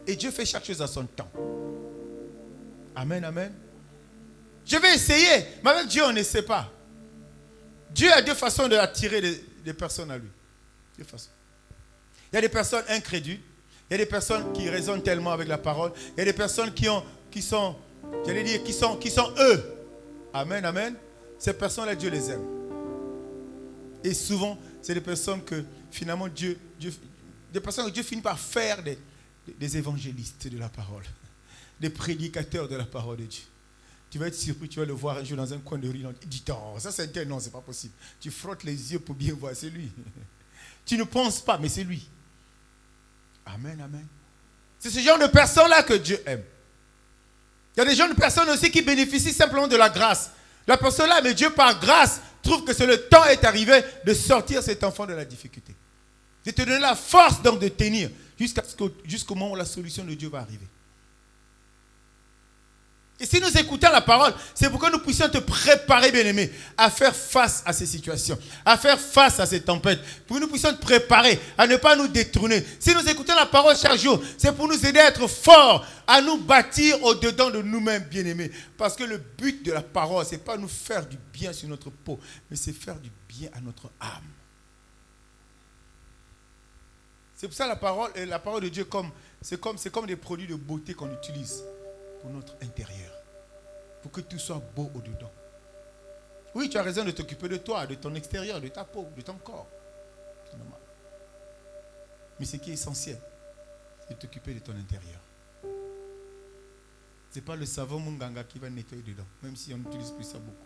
Et Dieu fait chaque chose à son temps. Amen, amen. Je vais essayer. Mais avec Dieu, on ne sait pas. Dieu a deux façons d'attirer des personnes à lui. Deux façons. Il y a des personnes incrédules. Il y a des personnes qui raisonnent tellement avec la parole. Il y a des personnes qui sont eux. Amen, amen. Ces personnes-là, Dieu les aime. Et souvent, c'est des personnes que finalement des personnes que Dieu finit par faire des évangélistes de la parole, des prédicateurs de la parole de Dieu. Tu vas être surpris, tu vas le voir un jour dans un coin de rue. Dis-toi, ça c'est un tel, non, c'est pas possible. Tu frottes les yeux pour bien voir, c'est lui. Tu ne penses pas, mais c'est lui. Amen, amen. C'est ce genre de personnes-là que Dieu aime. Il y a des jeunes personnes aussi qui bénéficient simplement de la grâce. La personne-là, mais Dieu par grâce, trouve que c'est le temps est arrivé de sortir cet enfant de la difficulté. De te donner la force donc de tenir jusqu'au moment où la solution de Dieu va arriver. Et si nous écoutons la parole, c'est pour que nous puissions te préparer, bien-aimés, à faire face à ces situations, à faire face à ces tempêtes, pour que nous puissions te préparer à ne pas nous détourner. Si nous écoutons la parole chaque jour, c'est pour nous aider à être forts, à nous bâtir au-dedans de nous-mêmes, bien-aimés. Parce que le but de la parole, ce n'est pas nous faire du bien sur notre peau, mais c'est faire du bien à notre âme. C'est pour ça la parole de Dieu, c'est comme des produits de beauté qu'on utilise pour notre intérieur, pour que tout soit beau au-dedans. Oui, tu as raison de t'occuper de toi, de ton extérieur, de ta peau, de ton corps. C'est normal. Mais ce qui est essentiel, c'est de t'occuper de ton intérieur. Ce n'est pas le savon Munganga qui va nettoyer dedans, même si on n'utilise plus ça beaucoup.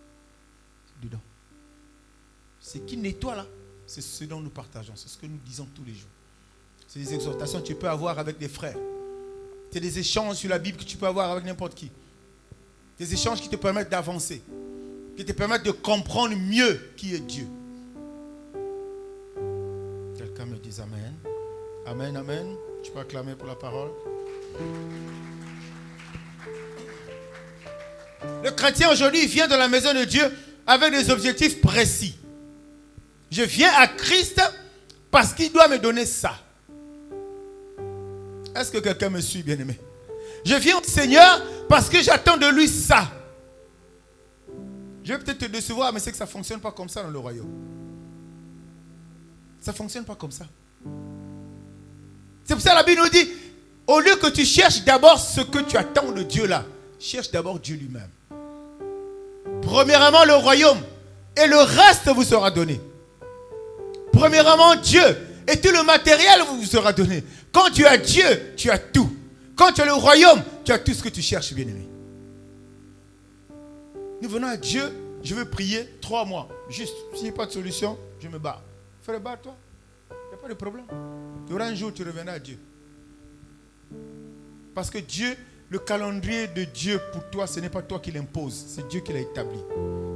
C'est dedans. Ce qui nettoie là, c'est ce dont nous partageons, c'est ce que nous disons tous les jours. C'est des exhortations que tu peux avoir avec des frères. C'est des échanges sur la Bible que tu peux avoir avec n'importe qui. Des échanges qui te permettent d'avancer. Qui te permettent de comprendre mieux qui est Dieu. Quelqu'un me dit amen. Amen, amen. Tu peux acclamer pour la parole. Le chrétien aujourd'hui vient dans la maison de Dieu avec des objectifs précis. Je viens à Christ parce qu'il doit me donner ça. Est-ce que quelqu'un me suit, bien-aimé? Je viens au Seigneur parce que j'attends de lui ça. Je vais peut-être te décevoir, mais c'est que ça ne fonctionne pas comme ça dans le royaume. Ça ne fonctionne pas comme ça. C'est pour ça que la Bible nous dit, au lieu que tu cherches d'abord ce que tu attends de Dieu là, cherche d'abord Dieu lui-même. Premièrement, le royaume. Et le reste vous sera donné. Premièrement, Dieu. Et tout le matériel vous sera donné. Quand tu as Dieu, tu as tout. Quand tu as le royaume, tu as tout ce que tu cherches, bien-aimé. Nous venons à Dieu, je veux prier 3 mois. Juste, s'il n'y a pas de solution, je me barre. Frère, barre-toi. Il n'y a pas de problème. Il y aura un jour où tu reviendras à Dieu. Parce que Dieu, le calendrier de Dieu pour toi, ce n'est pas toi qui l'impose. C'est Dieu qui l'a établi.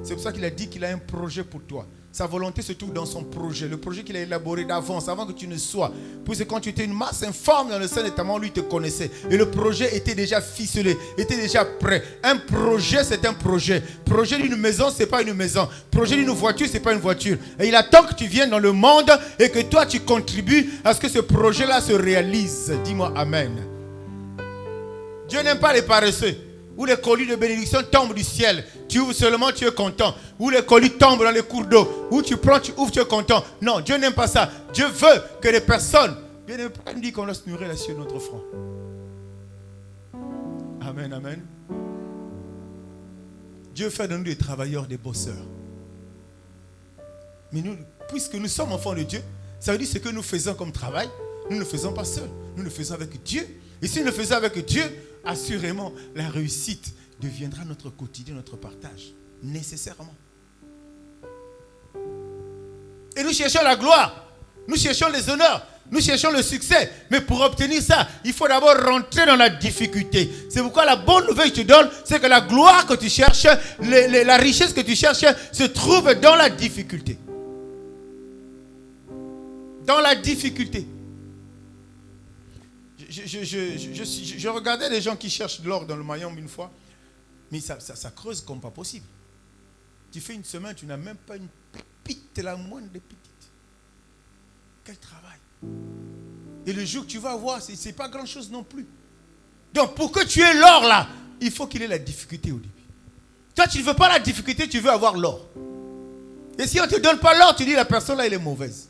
C'est pour ça qu'il a dit qu'il a un projet pour toi. Sa volonté se trouve dans son projet. Le projet qu'il a élaboré d'avance, avant que tu ne sois. Puisque quand tu étais une masse informe dans le sein notamment, lui te connaissait. Et le projet était déjà ficelé, était déjà prêt. Un projet, c'est un projet. Projet d'une maison, ce n'est pas une maison. Projet d'une voiture, ce n'est pas une voiture. Et il attend que tu viennes dans le monde et que toi, tu contribues à ce que ce projet-là se réalise. Dis-moi Amen. Dieu n'aime pas les paresseux. où les colis de bénédiction tombent du ciel. Tu ouvres seulement, tu es content. Où les colis tombent dans les cours d'eau. Où tu prends, tu ouvres, tu es content. Non, Dieu n'aime pas ça. Dieu veut que les personnes... Bien aimé, pourquoi il nous dit qu'on doit se nourrir sur notre front? Amen, amen. Dieu fait de nous des travailleurs, des bosseurs. Mais nous, puisque nous sommes enfants de Dieu, ça veut dire ce que nous faisons comme travail, nous ne le faisons pas seuls. Nous le faisons avec Dieu. Et si nous le faisons avec Dieu, assurément, la réussite deviendra notre quotidien, notre partage. Nécessairement. Et nous cherchons la gloire. Nous cherchons les honneurs. Nous cherchons le succès. Mais pour obtenir ça, il faut d'abord rentrer dans la difficulté. C'est pourquoi la bonne nouvelle que je te donne, c'est que la gloire que tu cherches, la richesse que tu cherches, se trouve dans la difficulté. Dans la difficulté. Je regardais les gens qui cherchent de l'or dans le Mayombe une fois. Mais ça creuse comme pas possible. Tu fais une semaine, tu n'as même pas une pépite, la moindre des petites. Quel travail. Et le jour que tu vas voir, ce n'est pas grand chose non plus. Donc pour que tu aies l'or là, il faut qu'il ait la difficulté au début. Toi tu ne veux pas la difficulté, tu veux avoir l'or. Et si on ne te donne pas l'or, tu dis la personne là elle est mauvaise.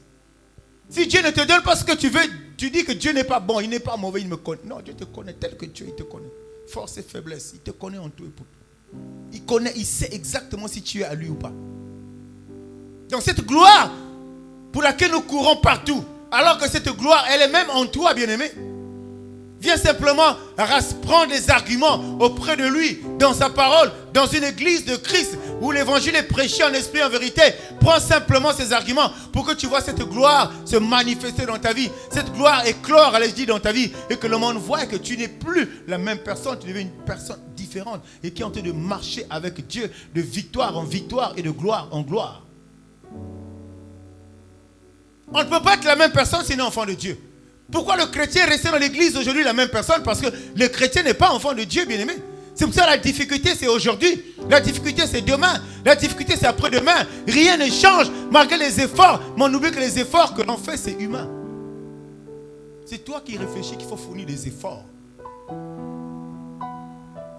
Si Dieu ne te donne pas ce que tu veux, tu dis que Dieu n'est pas bon, il n'est pas mauvais, il me connaît. Non, Dieu te connaît tel que tu es, il te connaît. Force et faiblesse, il te connaît en tout et pour tout. Il sait exactement si tu es à lui ou pas. Donc cette gloire pour laquelle nous courons partout, alors que cette gloire, elle est même en toi, bien-aimé. Viens simplement prendre des arguments auprès de lui, dans sa parole, dans une église de Christ, où l'évangile est prêché en esprit et en vérité. Prends simplement ces arguments pour que tu vois cette gloire se manifester dans ta vie. Cette gloire éclore, allez-y, dans ta vie. Et que le monde voit que tu n'es plus la même personne, tu deviens une personne différente. Et qui est en train de marcher avec Dieu, de victoire en victoire et de gloire en gloire. On ne peut pas être la même personne si on est enfant de Dieu. Pourquoi le chrétien est resté dans l'église aujourd'hui la même personne? Parce que le chrétien n'est pas enfant de Dieu, bien-aimé. C'est pour ça que la difficulté c'est aujourd'hui. La difficulté c'est demain. La difficulté c'est après-demain. Rien ne change malgré les efforts. Mais on oublie que les efforts que l'on fait c'est humain. C'est toi qui réfléchis qu'il faut fournir des efforts.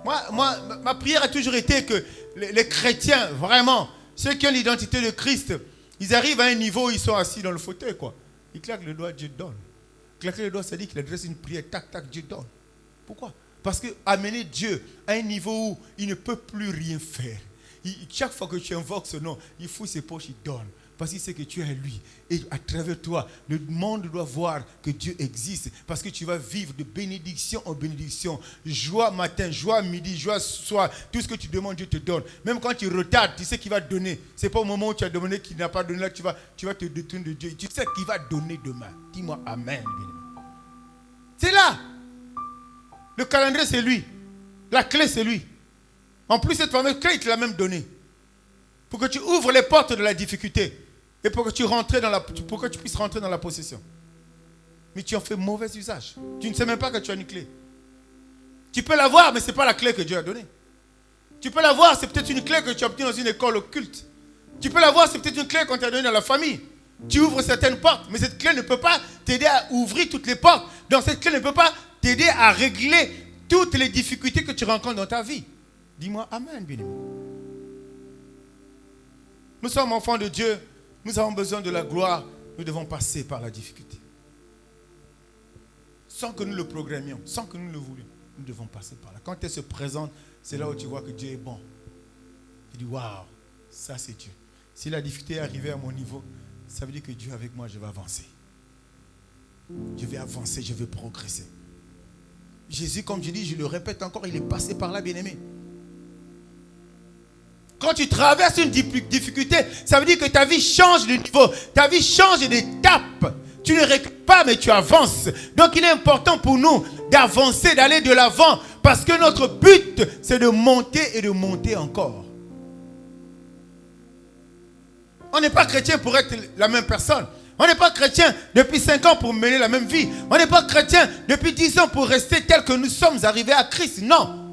Moi, ma prière a toujours été que les chrétiens, vraiment, ceux qui ont l'identité de Christ, ils arrivent à un niveau où ils sont assis dans le fauteuil, quoi. Ils claquent le doigt, Dieu donne. Claquer le doigt, ça dit qu'il adresse une prière, tac, tac, Dieu donne. Pourquoi? Parce que amener Dieu à un niveau où il ne peut plus rien faire. Chaque fois que tu invoques ce nom, il fouille ses poches, il donne. Parce qu'il sait que tu es à lui. Et à travers toi, le monde doit voir que Dieu existe. Parce que tu vas vivre de bénédiction en bénédiction. Joie matin, joie midi, joie soir. Tout ce que tu demandes, Dieu te donne. Même quand tu retardes, tu sais qu'il va donner. Ce n'est pas au moment où tu as demandé qu'il n'a pas donné, là tu vas te détourner de Dieu. Tu sais qu'il va donner demain. Dis-moi Amen. C'est là. Le calendrier, c'est lui. La clé, c'est lui. En plus, cette fameuse clé, il te l'a même donnée. Pour que tu ouvres les portes de la difficulté. Et pour que tu puisses rentrer dans la possession. Mais tu en fais mauvais usage. Tu ne sais même pas que tu as une clé. Tu peux l'avoir, mais ce n'est pas la clé que Dieu a donnée. Tu peux l'avoir, c'est peut-être une clé que tu as obtenue dans une école occulte. Tu peux l'avoir, c'est peut-être une clé qu'on t'a donnée dans la famille. Tu ouvres certaines portes, mais cette clé ne peut pas t'aider à ouvrir toutes les portes. Donc cette clé ne peut pas t'aider à régler toutes les difficultés que tu rencontres dans ta vie. Dis-moi Amen, bien-aimé. Nous sommes enfants de Dieu. Nous avons besoin de la gloire. Nous devons passer par la difficulté. Sans que nous le programmions, sans que nous le voulions, nous devons passer par là. Quand elle se présente, c'est là où tu vois que Dieu est bon. Tu dis, waouh, ça c'est Dieu. Si la difficulté est arrivée à mon niveau, ça veut dire que Dieu est avec moi, je vais avancer. Je vais avancer, je vais progresser. Jésus, comme je dis, je le répète encore, il est passé par là, bien-aimé. Quand tu traverses une difficulté, ça veut dire que ta vie change de niveau. Ta vie change d'étape. Tu ne recules pas, mais tu avances. Donc il est important pour nous d'avancer, d'aller de l'avant. Parce que notre but, c'est de monter et de monter encore. On n'est pas chrétien pour être la même personne. On n'est pas chrétien depuis 5 ans pour mener la même vie. On n'est pas chrétien depuis 10 ans pour rester tel que nous sommes arrivés à Christ. Non.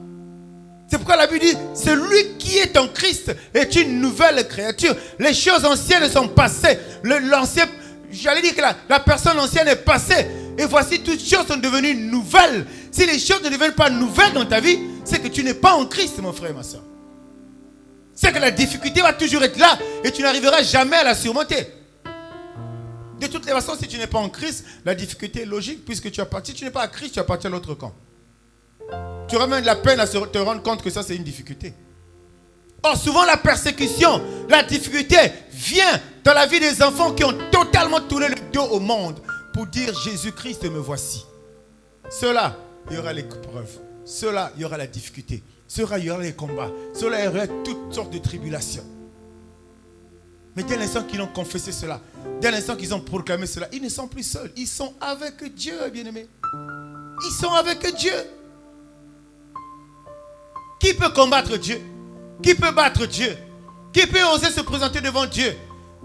C'est pourquoi la Bible dit, celui qui est en Christ est une nouvelle créature. Les choses anciennes sont passées. L'ancien, j'allais dire que la personne ancienne est passée. Et voici toutes choses sont devenues nouvelles. Si les choses ne deviennent pas nouvelles dans ta vie, c'est que tu n'es pas en Christ, mon frère et ma soeur. C'est que la difficulté va toujours être là et tu n'arriveras jamais à la surmonter. De toutes les façons, si tu n'es pas en Christ, la difficulté est logique puisque si tu n'es pas à Christ, tu appartiens à l'autre camp. Tu auras même de la peine à te rendre compte que ça, c'est une difficulté. Or, souvent, la persécution, la difficulté vient dans la vie des enfants qui ont totalement tourné le dos au monde pour dire Jésus-Christ, me voici. Ceux-là, il y aura l'épreuve. Ceux-là, il y aura la difficulté. Ceux-là, il y aura les combats. Ceux-là, il y aura toutes sortes de tribulations. Mais dès l'instant qu'ils ont confessé cela, dès l'instant qu'ils ont proclamé cela, ils ne sont plus seuls. Ils sont avec Dieu, bien-aimés. Ils sont avec Dieu. Qui peut combattre Dieu? Qui peut battre Dieu? Qui peut oser se présenter devant Dieu?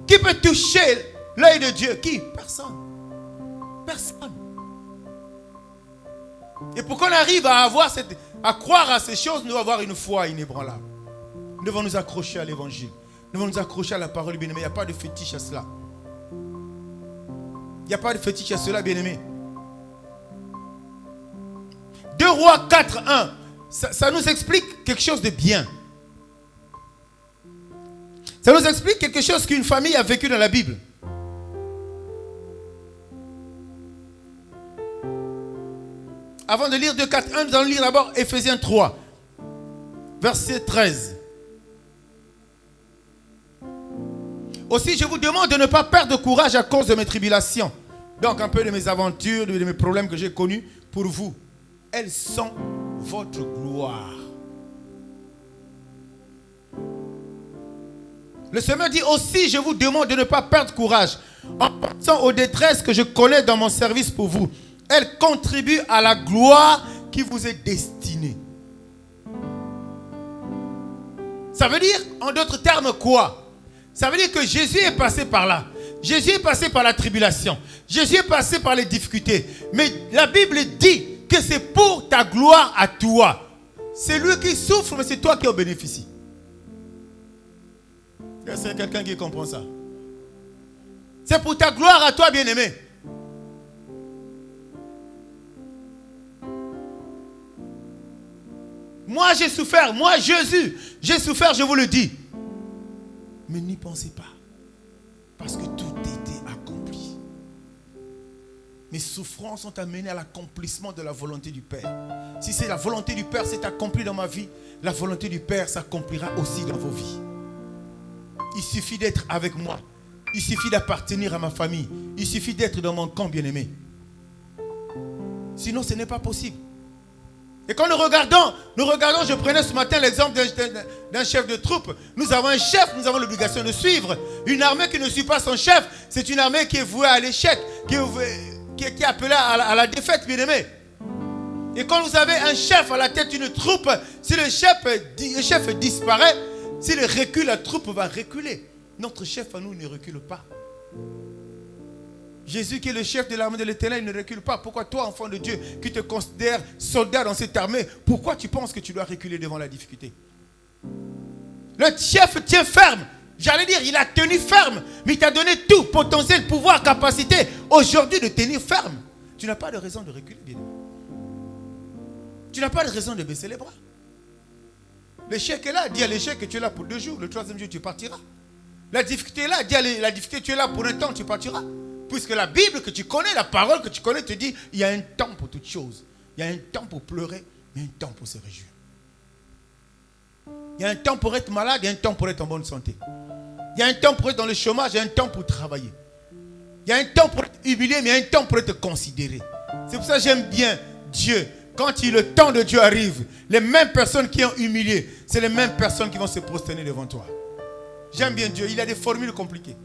Qui peut toucher l'œil de Dieu? Qui? Personne. Personne. Et pour qu'on arrive à croire à ces choses, nous devons avoir une foi inébranlable. Nous devons nous accrocher à l'évangile. Nous devons nous accrocher à la parole, bien-aimé. Il n'y a pas de fétiche à cela. Il n'y a pas de fétiche à cela, bien-aimé. 2 Rois 4:1. Ça nous explique quelque chose de bien. Ça nous explique quelque chose qu'une famille a vécu dans la Bible. Avant de lire 2, 4, 1, nous allons lire d'abord Éphésiens 3, verset 13. Aussi, je vous demande de ne pas perdre courage à cause de mes tribulations. Donc, un peu de mes aventures, de mes problèmes que j'ai connus pour vous. Elles sont votre gloire. Le Seigneur dit aussi, je vous demande de ne pas perdre courage en pensant aux détresses que je connais dans mon service pour vous. Elles contribuent à la gloire qui vous est destinée. Ça veut dire, en d'autres termes, quoi? Ça veut dire que Jésus est passé par là. Jésus est passé par la tribulation. Jésus est passé par les difficultés. Mais la Bible dit que c'est pour ta gloire à toi. C'est lui qui souffre, mais c'est toi qui en bénéficie. Est-ce qu'il y a quelqu'un qui comprend ça? C'est pour ta gloire à toi, bien-aimé. Moi, j'ai souffert. Moi, Jésus, j'ai souffert, je vous le dis. Mais n'y pensez pas. Parce que tout était accompli. Mes souffrances sont amenées à l'accomplissement de la volonté du Père. Si c'est la volonté du Père s'est accomplie dans ma vie, la volonté du Père s'accomplira aussi dans vos vies. Il suffit d'être avec moi. Il suffit d'appartenir à ma famille. Il suffit d'être dans mon camp, bien-aimé. Sinon, ce n'est pas possible. Et quand nous regardons, je prenais ce matin l'exemple d'un chef de troupe. Nous avons un chef, nous avons l'obligation de suivre. Une armée qui ne suit pas son chef, c'est une armée qui est vouée à l'échec, qui est appelée à la défaite, bien-aimé. Et quand vous avez un chef à la tête d'une troupe, si le chef disparaît, s'il recule, la troupe va reculer. Notre chef à nous ne recule pas. Jésus qui est le chef de l'armée de l'Éternel ne recule pas. Pourquoi toi, enfant de Dieu, qui te considères soldat dans cette armée, pourquoi tu penses que tu dois reculer devant la difficulté? Le chef tient ferme. J'allais dire, il a tenu ferme. Mais il t'a donné tout, potentiel, pouvoir, capacité, aujourd'hui de tenir ferme. Tu n'as pas de raison de reculer, bien. Tu n'as pas de raison de baisser les bras. L'échec est là. Dis à l'échec que tu es là pour 2 jours. Le 3e jour, tu partiras. La difficulté est là. Dis à la difficulté, tu es là pour un temps, tu partiras. Puisque la Bible que tu connais, la parole que tu connais te dit, il y a un temps pour toutes choses. Il y a un temps pour pleurer, mais un temps pour se réjouir. Il y a un temps pour être malade, il y a un temps pour être en bonne santé. Il y a un temps pour être dans le chômage, il y a un temps pour travailler. Il y a un temps pour être humilié, mais il y a un temps pour être considéré. C'est pour ça que j'aime bien Dieu. Quand le temps de Dieu arrive, les mêmes personnes qui ont humilié, c'est les mêmes personnes qui vont se prosterner devant toi. J'aime bien Dieu, il a des formules compliquées.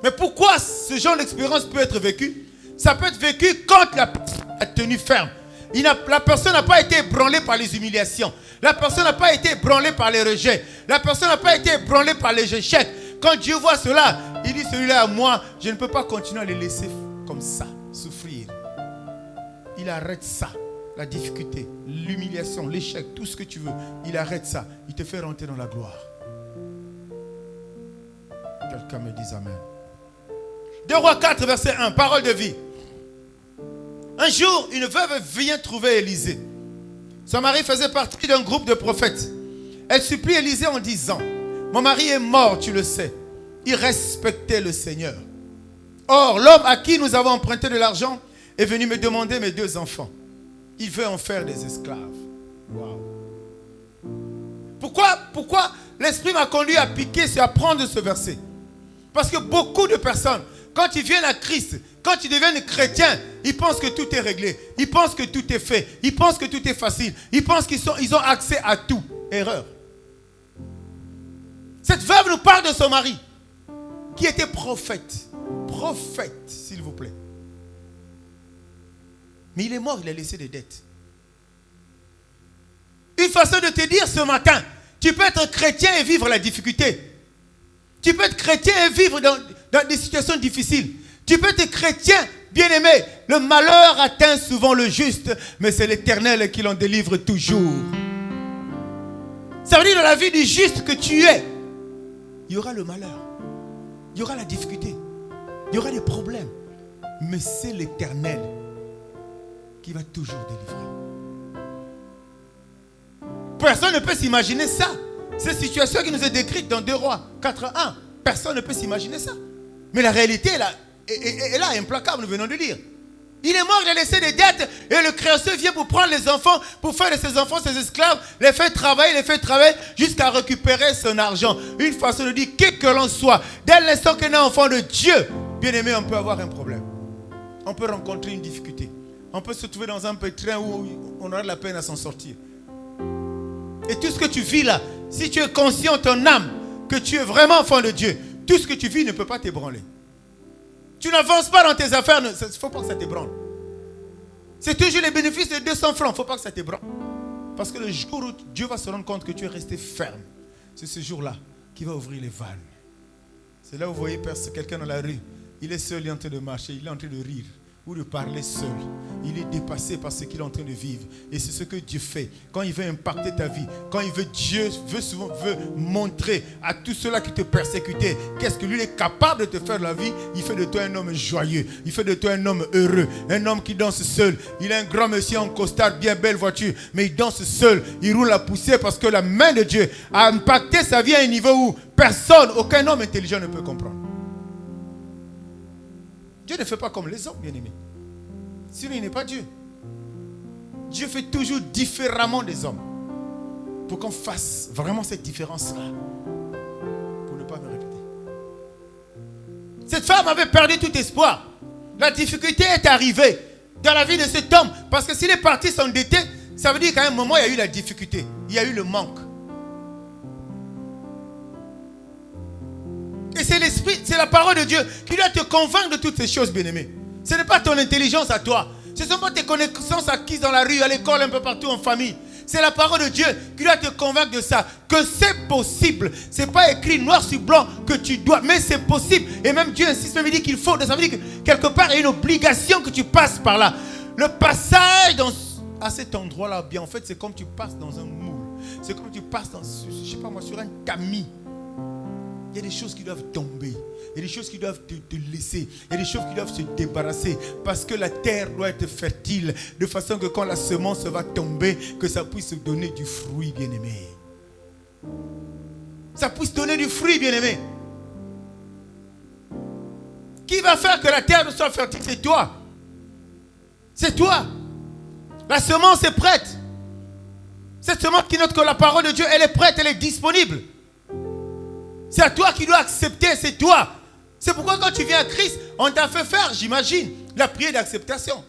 Mais pourquoi ce genre d'expérience peut être vécu? Ça peut être vécu quand la personne a tenu ferme. La personne n'a pas été ébranlée par les humiliations. La personne n'a pas été ébranlée par les rejets. La personne n'a pas été ébranlée par les échecs. Quand Dieu voit cela, il dit celui-là à moi, je ne peux pas continuer à les laisser comme ça, souffrir. Il arrête ça, la difficulté, l'humiliation, l'échec, tout ce que tu veux. Il arrête ça. Il te fait rentrer dans la gloire. Quelqu'un me dise amen. 2 Rois 4, verset 1, parole de vie. Un jour, une veuve vient trouver Élisée. Son mari faisait partie d'un groupe de prophètes. Elle supplie Élisée en disant, mon mari est mort, tu le sais. Il respectait le Seigneur. Or, l'homme à qui nous avons emprunté de l'argent est venu me demander mes 2 enfants. Il veut en faire des esclaves. Wow. Pourquoi l'Esprit m'a conduit à piquer, à prendre ce verset? Parce que beaucoup de personnes, quand ils viennent à Christ, quand ils deviennent chrétiens, ils pensent que tout est réglé. Ils pensent que tout est fait. Ils pensent que tout est facile. Ils pensent qu'ils ont accès à tout. Erreur. Cette veuve nous parle de son mari, qui était prophète. Prophète, s'il vous plaît. Mais il est mort, il a laissé des dettes. Une façon de te dire ce matin, tu peux être chrétien et vivre la difficulté. Tu peux être chrétien et vivre dans des situations difficiles. Tu peux être chrétien, bien-aimé. Le malheur atteint souvent le juste, mais c'est l'Éternel qui l'en délivre toujours. Ça veut dire dans la vie du juste que tu es, il y aura le malheur, il y aura la difficulté, il y aura des problèmes. Mais c'est l'Éternel qui va toujours délivrer. Personne ne peut s'imaginer ça. Cette situation qui nous est décrite dans 2 Rois 4:1, personne ne peut s'imaginer ça. Mais la réalité est là, implacable, nous venons de lire. Il est mort, il a laissé des dettes et le créancier vient pour prendre les enfants, pour faire de ses enfants ses esclaves, les faire travailler jusqu'à récupérer son argent. Une façon de dire, quel que l'on soit, dès l'instant qu'on est enfant de Dieu, bien aimé, on peut avoir un problème. On peut rencontrer une difficulté. On peut se trouver dans un pétrin où on aura de la peine à s'en sortir. Et tout ce que tu vis là, si tu es conscient ton âme que tu es vraiment enfant de Dieu, tout ce que tu vis ne peut pas t'ébranler. Tu n'avances pas dans tes affaires, il ne faut pas que ça t'ébranle. C'est toujours les bénéfices de 200 francs, il ne faut pas que ça t'ébranle. Parce que le jour où Dieu va se rendre compte que tu es resté ferme, c'est ce jour-là qu'il va ouvrir les vannes. C'est là où vous voyez quelqu'un dans la rue, il est seul, il est en train de marcher, il est en train de rire ou de parler seul. Il est dépassé par ce qu'il est en train de vivre. Et c'est ce que Dieu fait. Quand il veut impacter ta vie, quand Dieu veut montrer à tous ceux-là qui te persécutaient qu'est-ce que lui est capable de te faire de la vie, il fait de toi un homme joyeux. Il fait de toi un homme heureux. Un homme qui danse seul. Il est un grand monsieur en costard, bien belle voiture, mais il danse seul. Il roule la poussière parce que la main de Dieu a impacté sa vie à un niveau où personne, aucun homme intelligent ne peut comprendre. Dieu ne fait pas comme les hommes, bien-aimés. Sinon, il n'est pas Dieu. Dieu fait toujours différemment des hommes. Pour qu'on fasse vraiment cette différence-là. Pour ne pas me répéter. Cette femme avait perdu tout espoir. La difficulté est arrivée dans la vie de cet homme. Parce que s'il est parti s'endetter, ça veut dire qu'à un moment, il y a eu la difficulté. Il y a eu le manque. Et c'est l'esprit, c'est la parole de Dieu qui doit te convaincre de toutes ces choses, bien-aimés. Ce n'est pas ton intelligence à toi. Ce ne sont pas tes connaissances acquises dans la rue, à l'école, un peu partout en famille. C'est la parole de Dieu qui doit te convaincre de ça. Que c'est possible. Ce n'est pas écrit noir sur blanc que tu dois. Mais c'est possible. Et même Dieu insiste, même il dit qu'il faut. Ça veut dire que quelque part, il y a une obligation que tu passes par là. Le passage à cet endroit-là, bien en fait, c'est comme tu passes dans un moule. C'est comme tu passes dans, je sais pas moi, sur un tamis. Il y a des choses qui doivent tomber. Il y a des choses qui doivent te laisser. Il y a des choses qui doivent se débarrasser. Parce que la terre doit être fertile. De façon que quand la semence va tomber, que ça puisse donner du fruit, bien-aimé. Ça puisse donner du fruit, bien-aimé. Qui va faire que la terre soit fertile? C'est toi. C'est toi. La semence est prête. Cette semence qui note que la parole de Dieu, elle est prête, elle est disponible. C'est à toi qui dois accepter, c'est toi. C'est pourquoi quand tu viens à Christ, on t'a fait faire, j'imagine, la prière d'acceptation.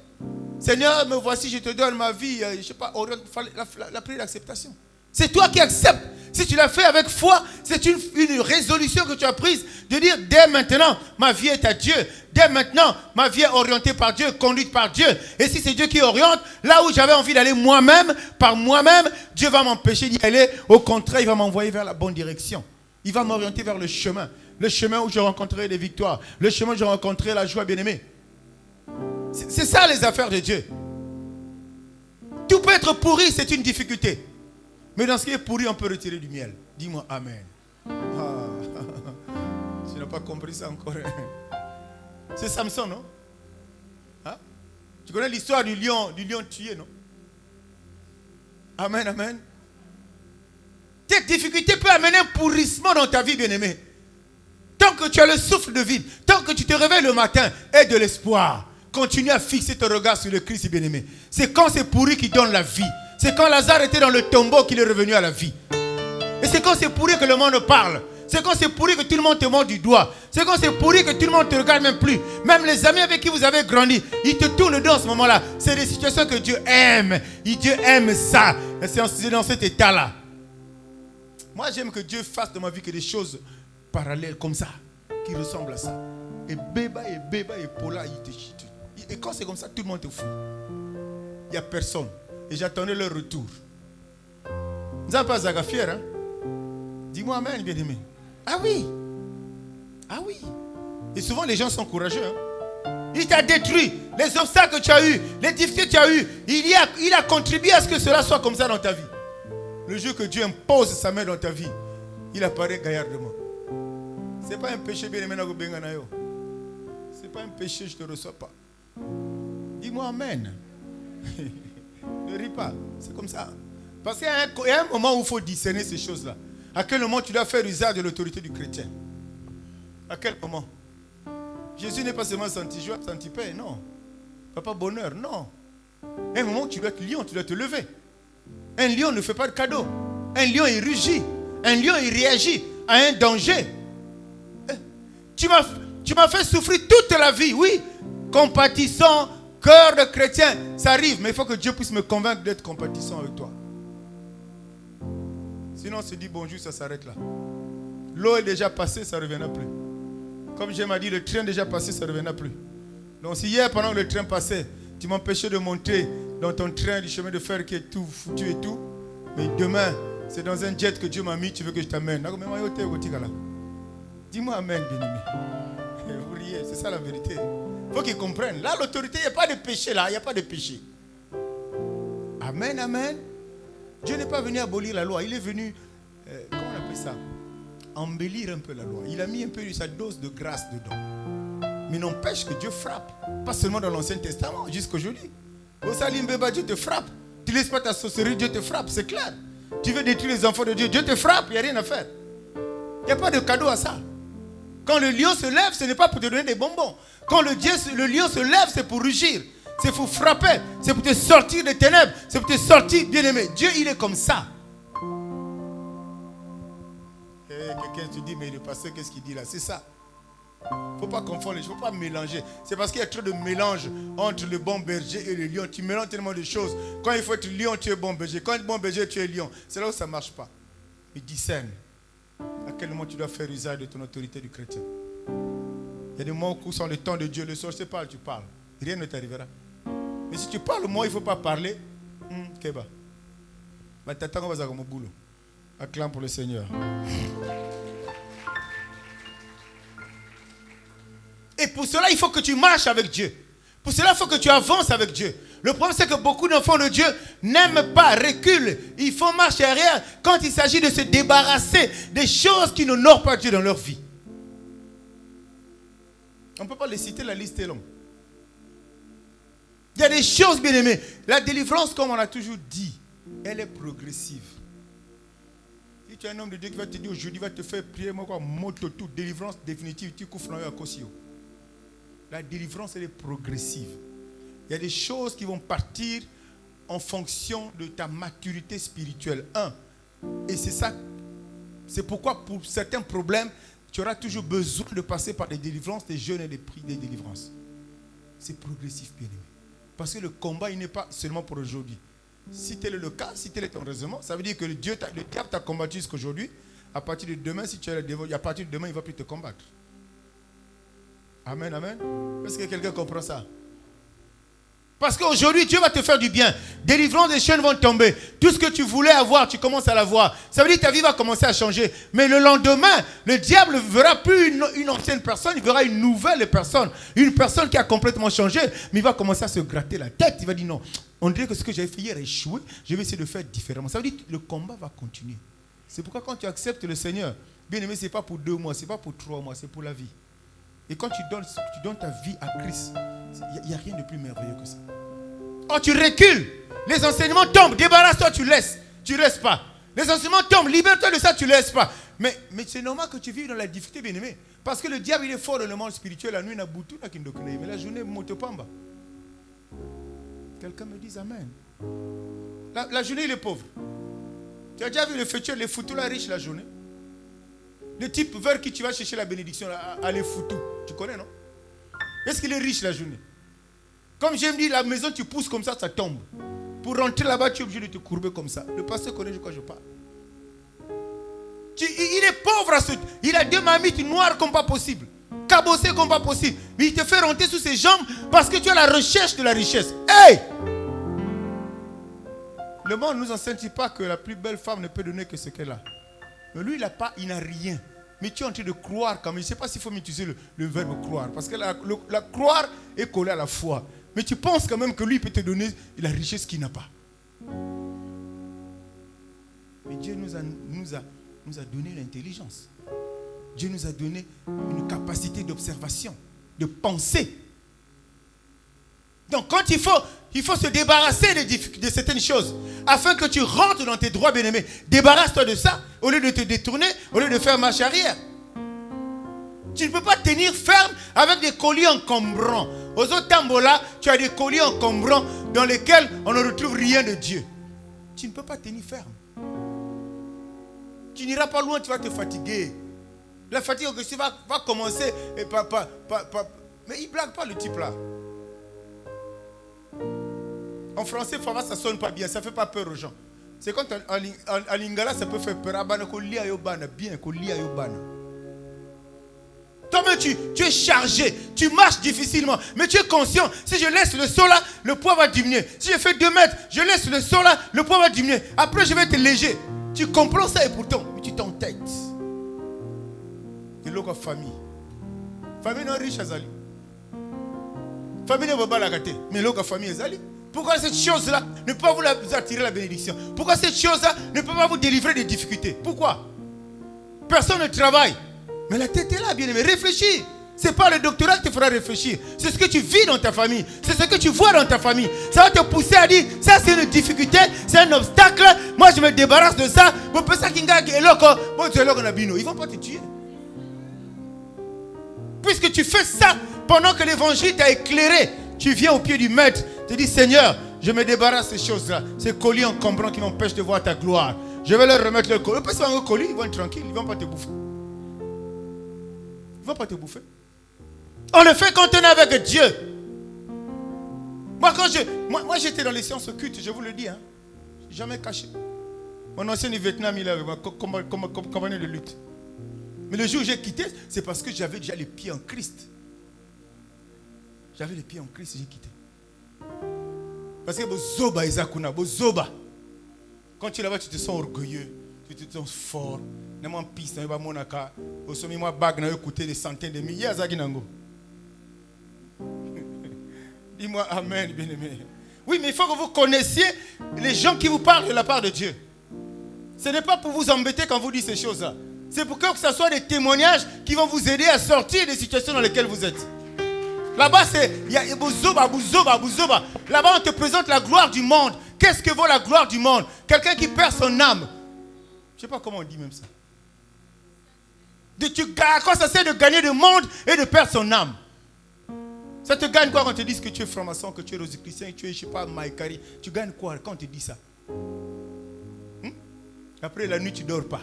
Seigneur, me voici, je te donne ma vie, je ne sais pas, la prière d'acceptation. C'est toi qui acceptes. Si tu l'as fait avec foi, c'est une résolution que tu as prise de dire, dès maintenant, ma vie est à Dieu. Dès maintenant, ma vie est orientée par Dieu, conduite par Dieu. Et si c'est Dieu qui oriente, là où j'avais envie d'aller moi-même, par moi-même, Dieu va m'empêcher d'y aller. Au contraire, il va m'envoyer vers la bonne direction. Il va m'orienter vers le chemin où je rencontrerai des victoires, le chemin où je rencontrerai la joie, bien-aimée. C'est ça les affaires de Dieu. Tout peut être pourri, c'est une difficulté. Mais dans ce qui est pourri, on peut retirer du miel. Dis-moi Amen. Ah, tu n'as pas compris ça encore. C'est Samson, non? Hein? Tu connais l'histoire du lion tué, non? Amen, amen. Tes difficultés peuvent amener un pourrissement dans ta vie, bien-aimé. Tant que tu as le souffle de vie, tant que tu te réveilles le matin, aie de l'espoir. Continue à fixer ton regard sur le Christ, bien-aimé. C'est quand c'est pourri qui donne la vie. C'est quand Lazare était dans le tombeau qu'il est revenu à la vie. Et c'est quand c'est pourri que le monde parle. C'est quand c'est pourri que tout le monde te montre du doigt. C'est quand c'est pourri que tout le monde ne te regarde même plus. Même les amis avec qui vous avez grandi, ils te tournent le dos en ce moment-là. C'est des situations que Dieu aime. Et Dieu aime ça. Et c'est dans cet état-là. Moi, j'aime que Dieu fasse de ma vie que des choses parallèles comme ça, qui ressemblent à ça. Et Béba et Paula, ils te chient. Et quand c'est comme ça, tout le monde te fout. Il n'y a personne. Et j'attendais leur retour. Vous n'avez pas Zaga fier, hein? Dis-moi amen, bien-aimé. Ah oui. Ah oui. Et souvent, les gens sont courageux. Hein? Il t'a détruit. Les obstacles que tu as eus, les difficultés que tu as eues, il a contribué à ce que cela soit comme ça dans ta vie. Le jour que Dieu impose sa main dans ta vie, il apparaît gaillardement. Ce n'est pas un péché, bien-aimé. Ce n'est pas un péché, je ne te reçois pas. Dis-moi amen. Ne ris pas. C'est comme ça. Parce qu'il y a un moment où il faut discerner ces choses-là. À quel moment tu dois faire usage de l'autorité du chrétien? À quel moment? Jésus n'est pas seulement senti joie, senti paix, non. Papa bonheur, non. À un moment où tu dois être lion, tu dois te lever. Un lion ne fait pas de cadeau. Un lion, il rugit. Un lion, il réagit à un danger. Tu m'as fait souffrir toute la vie, oui. Compatissant, cœur de chrétien, ça arrive. Mais il faut que Dieu puisse me convaincre d'être compatissant avec toi. Sinon, on se dit bonjour, ça s'arrête là. L'eau est déjà passée, ça ne reviendra plus. Comme je m'ai dit, le train est déjà passé, ça ne reviendra plus. Donc si hier, pendant que le train passait, tu m'empêchais de monter dans ton train du chemin de fer qui est tout foutu et tout, mais demain, c'est dans un jet que Dieu m'a mis, tu veux que je t'amène. Dis-moi amen, bien-aimé. Vous riez, c'est ça la vérité. Il faut qu'ils comprennent. Là, l'autorité, il n'y a pas de péché là, il n'y a pas de péché. Amen, amen. Dieu n'est pas venu abolir la loi, il est venu, comment on appelle ça? Embellir un peu la loi. Il a mis un peu de sa dose de grâce dedans. Mais n'empêche que Dieu frappe. Pas seulement dans l'Ancien Testament, jusqu'aujourd'hui. Au Salim Beba, Dieu te frappe. Tu ne laisses pas ta sorcellerie, Dieu te frappe, c'est clair. Tu veux détruire les enfants de Dieu, Dieu te frappe, il n'y a rien à faire. Il n'y a pas de cadeau à ça. Quand le lion se lève, ce n'est pas pour te donner des bonbons. Quand le lion se lève, c'est pour rugir. C'est pour frapper. C'est pour te sortir des ténèbres. C'est pour te sortir, bien-aimé. Dieu, il est comme ça. Quelqu'un te dit, mais le pasteur, qu'est-ce qu'il dit là? C'est ça. Il ne faut pas confondre les choses. Il ne faut pas mélanger. C'est parce qu'il y a trop de mélange entre le bon berger et le lion. Tu mélanges tellement de choses. Quand il faut être lion, tu es bon berger. Quand il est bon berger, tu es lion. C'est là où ça ne marche pas. Mais discerne. À quel moment tu dois faire usage de ton autorité du chrétien? Il y a des moments où sont le temps de Dieu. Le soir, tu parles. Rien ne t'arrivera. Mais si tu parles, moi, il ne faut pas parler. Keba. T'attends, on va faire mon boulot. Acclame pour le Seigneur. Et pour cela, il faut que tu marches avec Dieu. Pour cela, il faut que tu avances avec Dieu. Le problème, c'est que beaucoup d'enfants de Dieu n'aiment pas, reculent. Ils font marche arrière quand il s'agit de se débarrasser des choses qui n'honorent pas Dieu dans leur vie. On ne peut pas les citer, la liste est longue. Il y a des choses, bien aimées. La délivrance, comme on a toujours dit, elle est progressive. Si tu es un homme de Dieu qui va te dire aujourd'hui, va te faire prier, moi quoi, moto tout, délivrance définitive, tu couvres à Kosio. La délivrance, elle est progressive. Il y a des choses qui vont partir en fonction de ta maturité spirituelle. Et c'est ça, c'est pourquoi pour certains problèmes, tu auras toujours besoin de passer par des délivrances, des jeûnes et des prières, des délivrances. C'est progressif, bien aimé. Parce que le combat, il n'est pas seulement pour aujourd'hui. Si tel est le cas, si tel est ton raisonnement, ça veut dire que le diable t'a combattu jusqu'aujourd'hui. À partir de demain, si tu es le dévolu, à partir de demain, il ne va plus te combattre. Amen, amen. Est-ce que quelqu'un comprend ça? Parce qu'aujourd'hui, Dieu va te faire du bien. Délivrance, des chaînes vont tomber. Tout ce que tu voulais avoir, tu commences à l'avoir. Ça veut dire que ta vie va commencer à changer. Mais le lendemain, le diable ne verra plus une ancienne personne, il verra une nouvelle personne. Une personne qui a complètement changé, mais il va commencer à se gratter la tête. Il va dire non, on dirait que ce que j'avais fait hier a échoué. Je vais essayer de faire différemment. Ça veut dire que le combat va continuer. C'est pourquoi quand tu acceptes le Seigneur, bien aimé, ce n'est pas pour 2 mois, ce n'est pas pour 3 mois, c'est pour la vie. Et quand tu donnes ta vie à Christ, il n'y a rien de plus merveilleux que ça. Oh, tu recules. Les enseignements tombent, débarrasse-toi, tu laisses. Tu ne laisses pas. Les enseignements tombent, libère-toi de ça, tu ne laisses pas. Mais c'est normal que tu vives dans la difficulté, bien-aimé. Parce que le diable, il est fort dans le monde spirituel. La nuit, il n'a boutou, mais la journée, il monte pas en bas. Quelqu'un me dit Amen. La journée, il est pauvre. Tu as déjà vu le futur, les foutus, là, riches la journée. Le type vers qui tu vas chercher la bénédiction, à les foutus. Tu connais, non? Est-ce qu'il est riche la journée? Comme j'aime dire, la maison, tu pousses comme ça tombe. Pour rentrer là-bas, tu es obligé de te courber comme ça. Le pasteur connaît de quoi je parle. Il est pauvre à ce... Il a 2 mamites noires comme pas possible. Cabossées comme pas possible. Mais il te fait rentrer sous ses jambes parce que tu as la recherche de la richesse. Hey! Le monde ne nous enseigne pas que la plus belle femme ne peut donner que ce qu'elle a. Mais lui, il n'a rien. Mais tu es en train de croire quand même. Je ne sais pas s'il faut utiliser le verbe croire. Parce que la croire est collée à la foi. Mais tu penses quand même que lui peut te donner la richesse qu'il n'a pas. Mais Dieu nous a donné l'intelligence. Dieu nous a donné une capacité d'observation, de penser. Donc quand il faut se débarrasser de certaines choses afin que tu rentres dans tes droits, bien-aimés. Débarrasse-toi de ça au lieu de te détourner, au lieu de faire marche arrière. Tu ne peux pas tenir ferme avec des colis encombrants. Aux autres tambola, tu as des colis encombrants dans lesquels on ne retrouve rien de Dieu. Tu ne peux pas tenir ferme. Tu n'iras pas loin, tu vas te fatiguer. La fatigue aussi va commencer. Mais il ne blague pas le type là. En français, ça ne sonne pas bien, ça ne fait pas peur aux gens. C'est quand en lingala, ça peut faire peur. Bien, toi-même, tu es chargé, tu marches difficilement, mais tu es conscient. Si je laisse le saut là, le poids va diminuer. Si je fais 2 mètres, je laisse le saut là, le poids va diminuer. Après, je vais être léger. Tu comprends ça et pourtant, mais tu t'entêtes. C'est l'autre famille. Famille non riche, Azali. Famille ne va pas la gâter, mais l'autre famille, Azali. Pourquoi cette chose-là ne peut pas vous attirer la bénédiction? Pourquoi cette chose-là ne peut pas vous délivrer des difficultés? Pourquoi? Personne ne travaille. Mais la tête est là, bien aimé. Réfléchis. Ce n'est pas le doctorat qui te fera réfléchir. C'est ce que tu vis dans ta famille. C'est ce que tu vois dans ta famille. Ça va te pousser à dire, ça c'est une difficulté, c'est un obstacle. Moi je me débarrasse de ça. Ils ne vont pas te tuer. Puisque tu fais ça pendant que l'évangile t'a éclairé, tu viens au pied du maître. Tu dis, Seigneur, je me débarrasse de ces choses-là. Ces colis encombrants qui m'empêchent de voir ta gloire. Je vais leur remettre le colis. Ils peuvent un colis, ils vont être tranquilles. Ils ne vont pas te bouffer. Ils ne vont pas te bouffer. On le fait quand on est avec Dieu. Moi, j'étais dans les séances occultes, je vous le dis. Hein. Je n'ai jamais caché. Mon ancien du Vietnam, il avait compagnie de lutte. Mais le jour où j'ai quitté, c'est parce que j'avais déjà les pieds en Christ. J'avais les pieds en Christ et j'ai quitté. Parce que Bozoba Isakuna, Bozoba. Quand tu es là-bas, tu te sens orgueilleux, tu te sens fort. N'importe piste, n'importe monaka. Au sommet, moi, bague, n'a écouté des centaines de milliers à Zaginango. Dis-moi Amen, bien-aimé. Oui, mais il faut que vous connaissiez les gens qui vous parlent de la part de Dieu. Ce n'est pas pour vous embêter quand vous dites ces choses-là. C'est pour que ce soit des témoignages qui vont vous aider à sortir des situations dans lesquelles vous êtes. Là-bas, il y a Bozoba. Là-bas, on te présente la gloire du monde. Qu'est-ce que vaut la gloire du monde? Quelqu'un qui perd son âme. Je ne sais pas comment on dit même ça. À quoi ça sert de gagner le monde et de perdre son âme? Ça te gagne quoi quand on te dit que tu es franc-maçon, que tu es rosichristien, que tu es, je ne sais pas, maïkari? Tu gagnes quoi quand on te dit ça? Après la nuit, tu ne dors pas.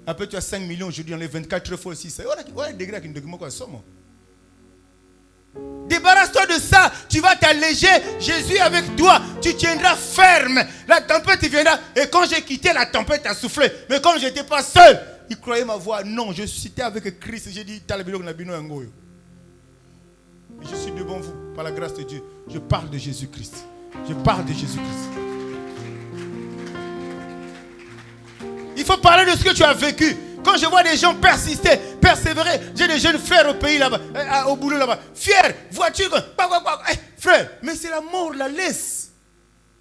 Après, tu as 5 millions aujourd'hui, on est 24 fois 6. Débarrasse-toi de ça. Tu vas t'alléger. Jésus est avec toi. Tu tiendras ferme. La tempête viendra. Et quand j'ai quitté, la tempête a soufflé. Mais comme je n'étais pas seul, il croyait ma voix. Non, je suis avec Christ. J'ai dit, je suis devant vous, par la grâce de Dieu. Je parle de Jésus-Christ. Je parle de Jésus-Christ. Il faut parler de ce que tu as vécu. Quand je vois des gens persister, persévérer, j'ai des jeunes frères au pays là-bas, au boulot là-bas, fiers, voiture, frère, mais c'est la mort, la laisse.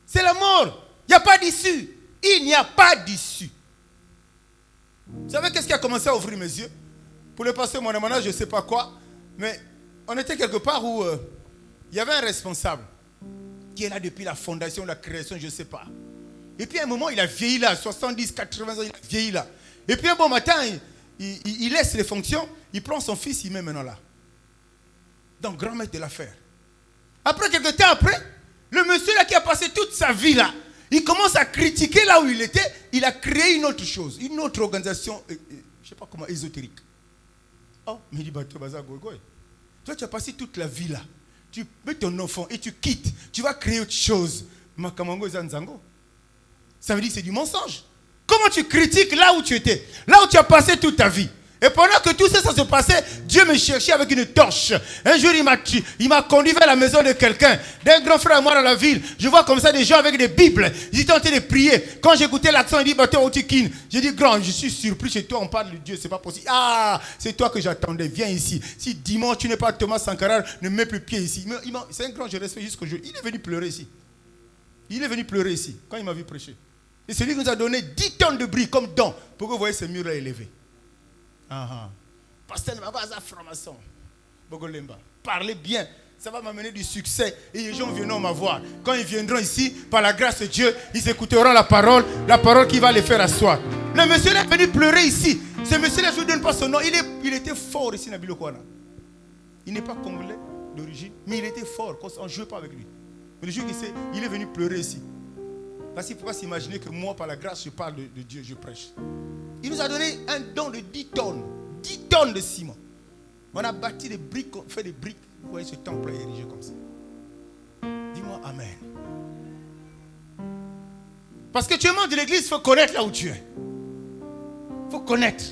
C'est la mort. Il n'y a pas d'issue. Il n'y a pas d'issue. Vous savez qu'est-ce qui a commencé à ouvrir mes yeux? Pour le pasteur Monemana, je ne sais pas quoi, mais on était quelque part où il y avait un responsable. qui est là depuis la fondation, la création, je ne sais pas. Et puis à un moment, il a vieilli là, 70, 80 ans, il a vieilli là. Et puis un bon matin, il laisse les fonctions, il prend son fils, il met maintenant là. Donc, grand maître de l'affaire. Après, quelques temps après, le monsieur là qui a passé toute sa vie là, il commence à critiquer là où il était, il a créé une autre chose, une autre organisation, je ne sais pas comment, ésotérique. Oh, mais il dit, toi tu as passé toute la vie là, tu mets ton enfant et tu quittes, tu vas créer autre chose. Ça veut dire que c'est du mensonge. Comment tu critiques là où tu étais, là où tu as passé toute ta vie? Et pendant que tout ça se passait, Dieu me cherchait avec une torche. Un jour, il m'a conduit vers la maison de quelqu'un, d'un grand frère à moi dans la ville. Je vois comme ça des gens avec des Bibles. Ils étaient en train de prier. Quand j'écoutais l'accent, il dit, j'ai dit, grand, je suis surpris chez toi, on parle de Dieu, c'est pas possible. Ah, c'est toi que j'attendais, viens ici. Si dimanche, tu n'es pas Thomas Sankara, ne mets plus pied ici. C'est un grand, je respecte jusqu'au jour. Il est venu pleurer ici. Il est venu pleurer ici, quand il m'a vu prêcher. Et c'est lui qui nous a donné 10 tonnes de briques comme don, pour que vous voyez ce mur-là élevé. Pasteur, formation. Parlez bien, ça va m'amener du succès et les gens viendront m'avoir. Quand ils viendront ici, par la grâce de Dieu, ils écouteront la parole qui va les faire asseoir. Le monsieur est venu pleurer ici. Ce monsieur-là, je ne vous donne pas son nom, il était fort ici, Nabil Okwana. Il n'est pas congolais d'origine, mais il était fort, on ne jouait pas avec lui. Mais le jour qu'il est venu pleurer ici. Parce qu'il ne faut pas s'imaginer que moi, par la grâce, je parle de Dieu, je prêche. Il nous a donné un don de 10 tonnes. 10 tonnes de ciment. On a bâti des briques, on fait des briques. Vous voyez ce temple est érigé comme ça. Dis-moi Amen. Parce que tu es membre de l'église, il faut connaître là où tu es. Il faut connaître.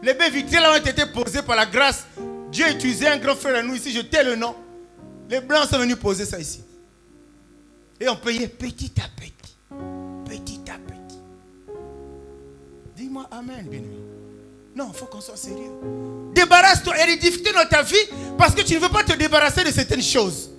Les baies vitrées là ont été posées par la grâce. Dieu a utilisé un grand frère à nous ici, je tais le nom. Les blancs sont venus poser ça ici. Et on payait petit à petit. Petit à petit. Dis-moi Amen, bien-aimé. Non, il faut qu'on soit sérieux. Débarrasse-toi. Il y a des difficultés dans ta vie parce que tu ne veux pas te débarrasser de certaines choses.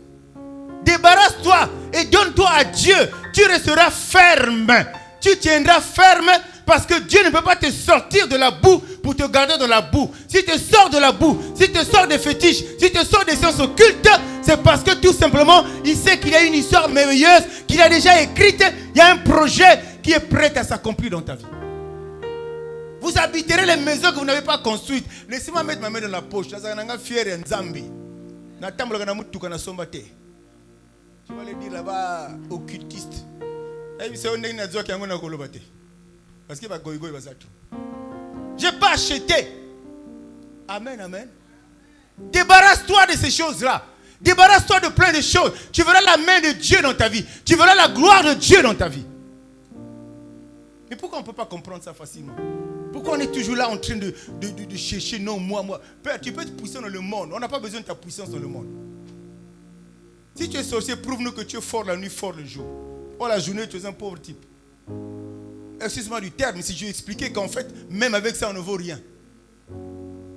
Débarrasse-toi et donne-toi à Dieu. Tu resteras ferme. Tu tiendras ferme parce que Dieu ne peut pas te sortir de la boue pour te garder dans la boue. Si tu sors de la boue, si tu sors des fétiches, si tu sors des sciences occultes, c'est parce que tout simplement, il sait qu'il y a une histoire merveilleuse, qu'il a déjà écrite. Il y a un projet qui est prêt à s'accomplir dans ta vie. Vous habiterez les maisons que vous n'avez pas construites. Laissez-moi mettre ma main dans la poche. Tu vas les dire là-bas, occultiste. Parce qu'il va goï. Je n'ai pas acheté. Amen, amen. Débarrasse-toi de ces choses-là. Débarrasse-toi de plein de choses. Tu verras la main de Dieu dans ta vie. Tu verras la gloire de Dieu dans ta vie. Mais pourquoi on ne peut pas comprendre ça facilement? Pourquoi on est toujours là en train de chercher, non, moi. Père, tu peux être puissant dans le monde. On n'a pas besoin de ta puissance dans le monde. Si tu es sorcier, prouve-nous que tu es fort la nuit, fort le jour. Oh, la journée, tu es un pauvre type. Excuse-moi du terme, mais si je expliquais qu'en fait, même avec ça, on ne vaut rien.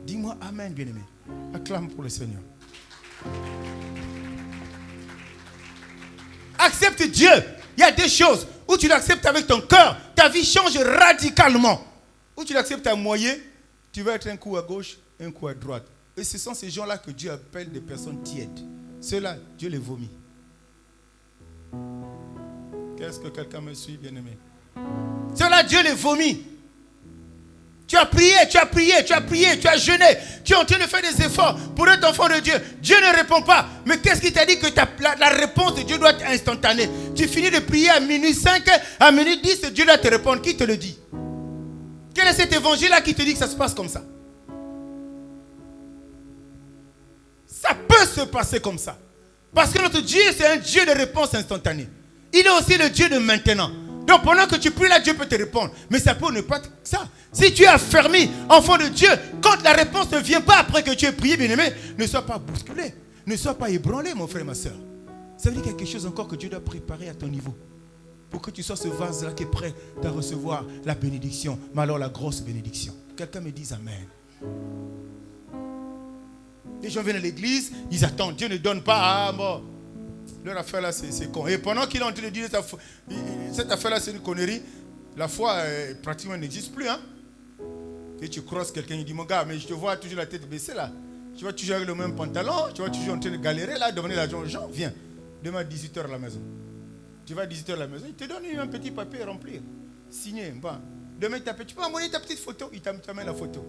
Dis-moi Amen, bien-aimé. Acclame pour le Seigneur. Accepte Dieu. Il y a des choses où tu l'acceptes avec ton cœur. Ta vie change radicalement. Où tu l'acceptes à moyen, tu vas être un coup à gauche, un coup à droite. Et ce sont ces gens-là que Dieu appelle des personnes tièdes. Ceux-là, Dieu les vomit. Qu'est-ce que quelqu'un me suit, bien-aimé? Ceux-là, Dieu les vomit. Tu as prié, tu as jeûné. Tu es en train de faire des efforts pour être enfant de Dieu. Dieu ne répond pas. Mais qu'est-ce qui t'a dit que la réponse de Dieu doit être instantanée? Tu finis de prier à minuit 5, à minuit 10, Dieu doit te répondre. Qui te le dit? Quel est cet évangile-là qui te dit que ça se passe comme ça? Ça peut se passer comme ça. Parce que notre Dieu, c'est un Dieu de réponse instantanée. Il est aussi le Dieu de maintenant. Donc pendant que tu pries là, Dieu peut te répondre. Mais ça peut ne pas être ça. Si tu es affermi, enfant de Dieu, quand la réponse ne vient pas après que tu aies prié, bien-aimé, ne sois pas bousculé. Ne sois pas ébranlé, mon frère et ma soeur. Ça veut dire quelque chose encore que Dieu doit préparer à ton niveau. Pour que tu sois ce vase-là qui est prêt à recevoir la bénédiction. Mais alors la grosse bénédiction. Quelqu'un me dise Amen. Les gens viennent à l'église, ils attendent. Dieu ne donne pas. Ah bon, leur affaire là c'est con. Et pendant qu'il est en train de dire cette affaire là c'est une connerie, la foi pratiquement n'existe plus. Hein? Et tu crosses quelqu'un, il dit mon gars, mais je te vois toujours la tête baissée là. Tu vois toujours avec le même pantalon, tu vois toujours en train de galérer là, demander l'argent aux gens. Viens. demain à 18h à la maison. Tu vas à 18h à la maison, il te donne un petit papier à remplir. Signé. Bon. Demain, il t'appelle. Tu peux envoyer ta petite photo. Il t'amène la photo.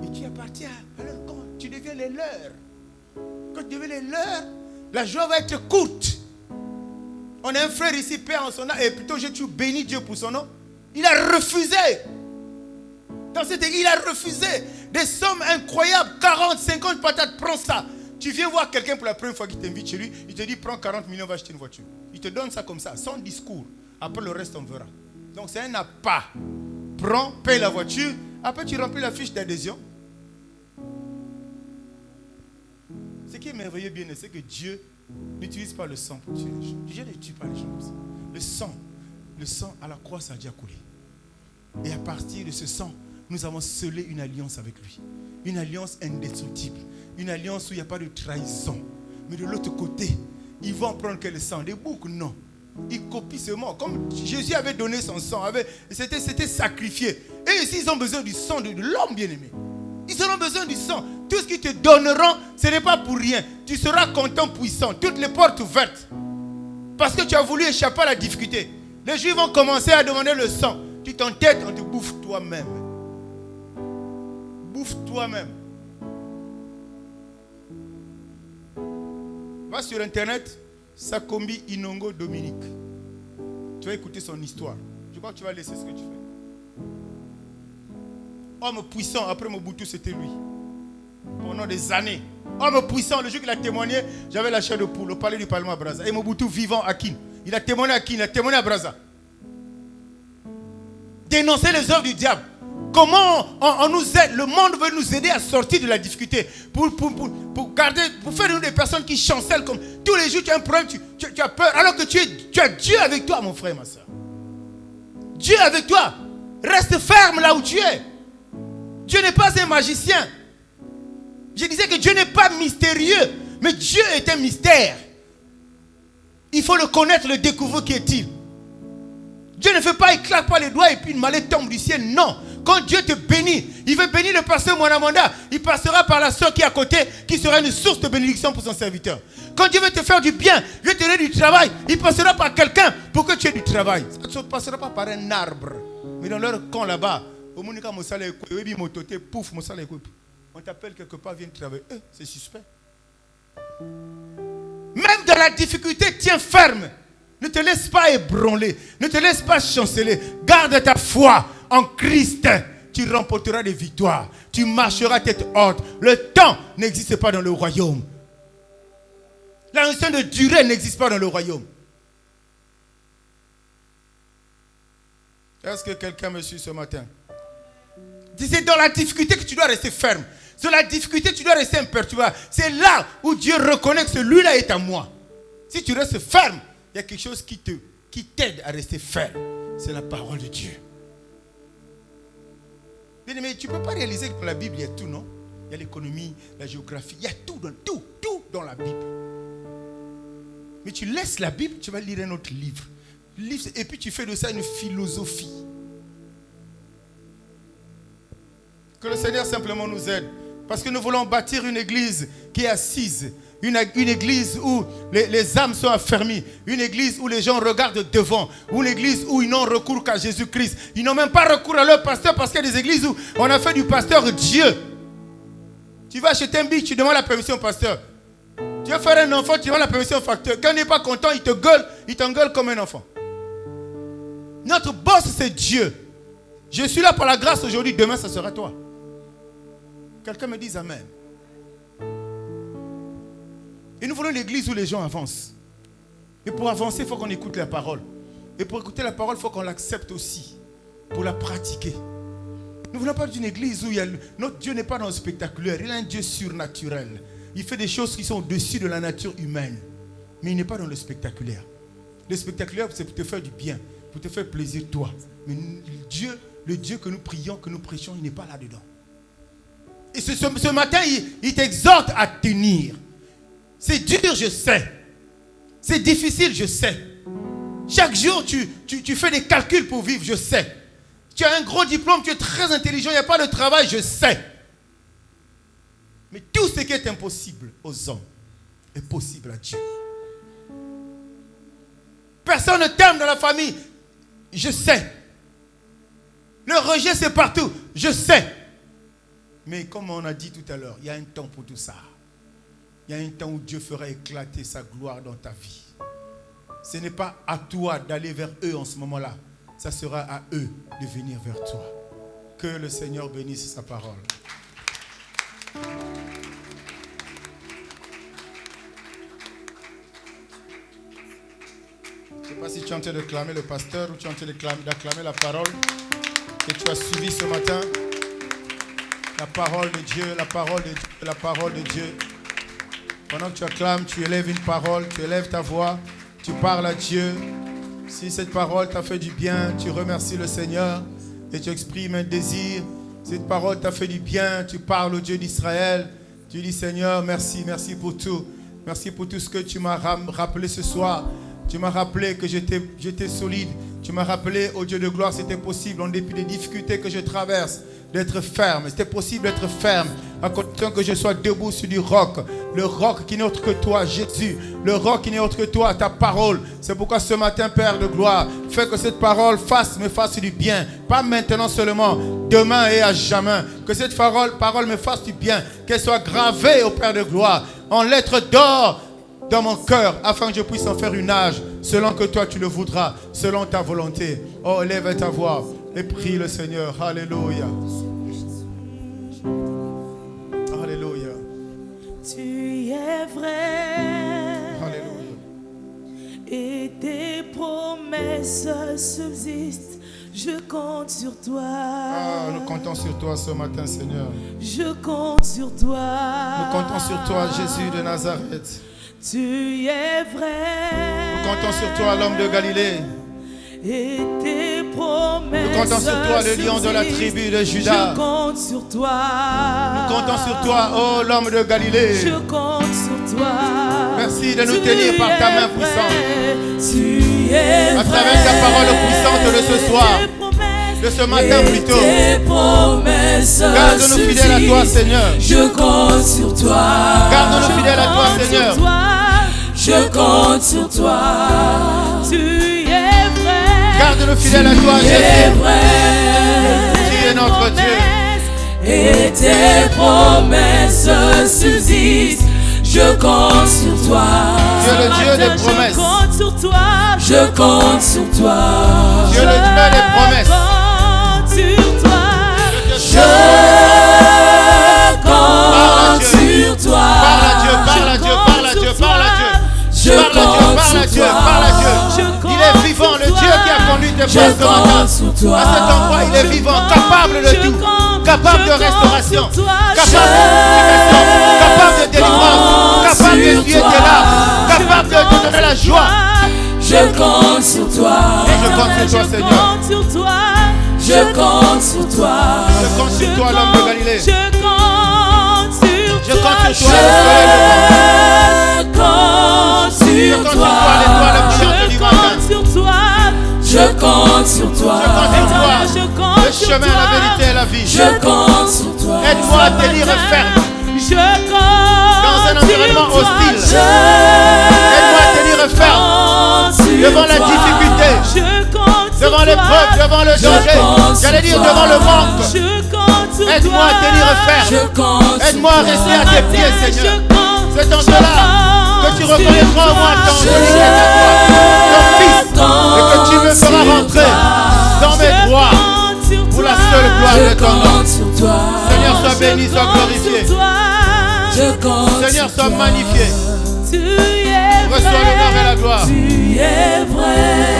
Et tu appartiens à leur camp. Tu deviens les leurs. Quand tu deviens les leurs, la joie va être courte. On a un frère ici, Père en son nom, et plutôt tu bénis Dieu pour son nom. Il a refusé. Dans cette église, il a refusé des sommes incroyables. 40, 50 patates, prends ça. Tu viens voir quelqu'un pour la première fois qui t'invite chez lui, il te dit prends 40 millions, va acheter une voiture. Il te donne ça comme ça, sans discours. Après le reste, on verra. Donc c'est un appât. Prends, paye la voiture, après tu remplis la fiche d'adhésion. Ce qui est merveilleux, bien, c'est que Dieu n'utilise pas le sang pour tuer les gens. Dieu ne tue pas les gens comme ça. Le sang à la croix, ça a déjà coulé. Et à partir de ce sang, nous avons scellé une alliance avec lui. Une alliance indestructible. Une alliance où il n'y a pas de trahison. Mais de l'autre côté, ils vont prendre quel sang? Des boucs? Non. Ils copient seulement. Comme Jésus avait donné son sang, c'était sacrifié. Et ici, ils ont besoin du sang de l'homme bien-aimé. Ils auront besoin du sang. Tout ce qu'ils te donneront, ce n'est pas pour rien. Tu seras content, puissant. Toutes les portes ouvertes. Parce que tu as voulu échapper à la difficulté. Les Juifs vont commencer à demander le sang. Tu t'entêtes, on te bouffe toi-même. Bouffe toi-même. Va sur internet, Sakombi Inongo Dominique. Tu vas écouter son histoire. Je crois que tu vas laisser ce que tu fais. Homme puissant, après Mobutu, c'était lui. Pendant des années. Homme puissant, le jour qu'il a témoigné, j'avais la chair de poule au palais du Parlement à Brazza. Et Mobutu vivant à Kin. Il a témoigné à Kin, il a témoigné à Brazza. Dénoncer les œuvres du diable. Comment on nous aide, le monde veut nous aider à sortir de la difficulté. Pour faire de nous des personnes qui chancellent comme tous les jours tu as un problème, tu as peur. Alors que tu as Dieu avec toi, mon frère, ma soeur. Dieu avec toi. Reste ferme là où tu es. Dieu n'est pas un magicien. Je disais que Dieu n'est pas mystérieux, mais Dieu est un mystère. Il faut le connaître, le découvrir qui est-il. Dieu ne fait pas, il ne claque pas les doigts et puis une mallette tombe du ciel. Non. Quand Dieu te bénit, il veut bénir le pasteur Mwanamanda. Il passera par la soeur qui est à côté, qui sera une source de bénédiction pour son serviteur. Quand Dieu veut te faire du bien, il veut te donner du travail, il passera par quelqu'un pour que tu aies du travail. Ça ne passera pas par un arbre. Mais dans leur camp là-bas, on t'appelle quelque part, viens travailler. C'est suspect. Même dans la difficulté, tiens ferme. Ne te laisse pas ébranler. Ne te laisse pas chanceler. Garde ta foi en Christ. Tu remporteras des victoires. Tu marcheras tête haute. Le temps n'existe pas dans le royaume. La notion de durée n'existe pas dans le royaume. Est-ce que quelqu'un me suit ce matin? C'est dans la difficulté que tu dois rester ferme. Sur la difficulté, tu dois rester imperturbable. C'est là où Dieu reconnaît que celui-là est à moi. Si tu restes ferme, il y a quelque chose qui t'aide à rester ferme. C'est la parole de Dieu. Mais tu ne peux pas réaliser que dans la Bible, il y a tout, non? Il y a l'économie, la géographie, il y a tout dans la Bible. Mais tu laisses la Bible, tu vas lire un autre livre. Et puis tu fais de ça une philosophie. Que le Seigneur simplement nous aide. Parce que nous voulons bâtir une église qui est assise. Une église où les âmes sont affermies. Une église où les gens regardent devant. Une église où ils n'ont recours qu'à Jésus-Christ. Ils n'ont même pas recours à leur pasteur parce qu'il y a des églises où on a fait du pasteur Dieu. Tu vas acheter un billet, tu demandes la permission au pasteur. Tu vas faire un enfant, tu demandes la permission au facteur. Quand il n'est pas content, il te gueule, il t'engueule comme un enfant. Notre boss, c'est Dieu. Je suis là par la grâce aujourd'hui, demain, ça sera toi. Quelqu'un me dise Amen. Et nous voulons l'église où les gens avancent. Et pour avancer, il faut qu'on écoute la parole. Et pour écouter la parole, il faut qu'on l'accepte aussi. Pour la pratiquer. Nous ne voulons pas d'une église où notre Dieu n'est pas dans le spectaculaire. Il est un Dieu surnaturel. Il fait des choses qui sont au-dessus de la nature humaine. Mais il n'est pas dans le spectaculaire. Le spectaculaire, c'est pour te faire du bien. Pour te faire plaisir toi. Mais Dieu, le Dieu que nous prions, que nous prêchons, il n'est pas là-dedans. Et ce matin, il t'exhorte à tenir. C'est dur, je sais. C'est difficile, je sais. Chaque jour, tu fais des calculs pour vivre, je sais. Tu as un gros diplôme, tu es très intelligent, il n'y a pas de travail, je sais. Mais tout ce qui est impossible aux hommes est possible à Dieu. personne ne t'aime dans la famille. Je sais. Le rejet, c'est partout. Je sais. Mais comme on a dit tout à l'heure, il y a un temps pour tout ça. Il y a un temps où Dieu fera éclater sa gloire dans ta vie. Ce n'est pas à toi d'aller vers eux en ce moment-là. Ça sera à eux de venir vers toi. Que le Seigneur bénisse sa parole. Je ne sais pas si tu es en train de clamer le pasteur ou tu es en train d'acclamer la parole que tu as suivie ce matin. La parole de Dieu, la parole de Dieu, la parole de Dieu. Pendant que tu acclames, tu élèves une parole, tu élèves ta voix, tu parles à Dieu. Si cette parole t'a fait du bien, tu remercies le Seigneur et tu exprimes un désir. Si cette parole t'a fait du bien, tu parles au Dieu d'Israël. Tu dis Seigneur, merci, merci pour tout. Merci pour tout ce que tu m'as rappelé ce soir. Tu m'as rappelé que j'étais solide. Tu m'as rappelé, au Dieu de gloire, c'était possible, en dépit des difficultés que je traverse, d'être ferme. C'était possible d'être ferme, à condition que je sois debout sur du roc. Le roc qui n'est autre que toi, Jésus. Le roc qui n'est autre que toi, ta parole. C'est pourquoi ce matin, Père de gloire, fais que cette parole me fasse du bien. Pas maintenant seulement, demain et à jamais. Que cette parole me fasse du bien. Qu'elle soit gravée au Père de gloire, en lettres d'or, dans mon cœur, afin que je puisse en faire une âge, selon que toi tu le voudras, selon ta volonté. Oh, élève ta voix et prie le Seigneur. Alléluia. Alléluia. Tu es vrai. Alléluia. Et tes promesses subsistent. Je compte sur toi. Ah, nous comptons sur toi ce matin, Seigneur. Je compte sur toi. Nous comptons sur toi, Jésus de Nazareth. Tu es vrai. Nous comptons sur toi, l'homme de Galilée. Et tes promesses. Nous comptons sur toi, le lion de la tribu de Juda. Je compte sur toi. Nous comptons sur toi, oh l'homme de Galilée. Je compte sur toi. Merci de nous tenir par ta main puissante. Tu es à travers ta parole puissante de ce soir, de ce matin plutôt. Garde-nous fidèles à toi, Seigneur. Je compte sur toi. Garde-nous fidèles à toi, Seigneur. Je compte sur toi. Tu es vrai. Garde-nous fidèles à toi, Jésus. Tu es notre Dieu. Et tes promesses subsistent. Je compte sur toi. Tu es le Dieu des promesses. Je compte sur toi. Je compte sur toi. Tu es le Dieu des promesses. Je compte sur toi. Je compte sur toi. Parle à Dieu, parle à Dieu, parle à Dieu, parle à Dieu. Parle à Dieu, parle à Dieu. Il est vivant, le Dieu qui a conduit tes pas ce matin. À cet endroit, il est vivant, capable de tout. Capable de restauration, capable de purification, capable de délivrance, capable d'essuyer tes larmes, capable de te donner la joie. Je compte sur toi. Et je compte sur toi, Seigneur. Je compte sur toi. Je compte sur toi, l'homme de Galilée. Je compte sur toi. Je compte sur toi, le soleil levant. Je compte sur toi, l'étoile brillante du matin. Je compte sur toi. Je compte sur toi, le chemin, la vérité et la vie. Je compte sur toi. Aide-moi à tenir ferme Je compte dans un environnement hostile. Aide-moi à tenir ferme devant la difficulté, devant l'épreuve, devant le danger. J'allais dire devant le manque. Aide-moi à tenir ferme. Aide-moi à rester à tes pieds, Seigneur. C'est en cela que tu reconnaîtras en moi ton Fils, ton Fils, et que tu me feras rentrer dans mes droits pour la seule gloire de ton nom. Seigneur, sois béni, sois glorifié. Seigneur, sois magnifié. Reçois l'honneur et la gloire.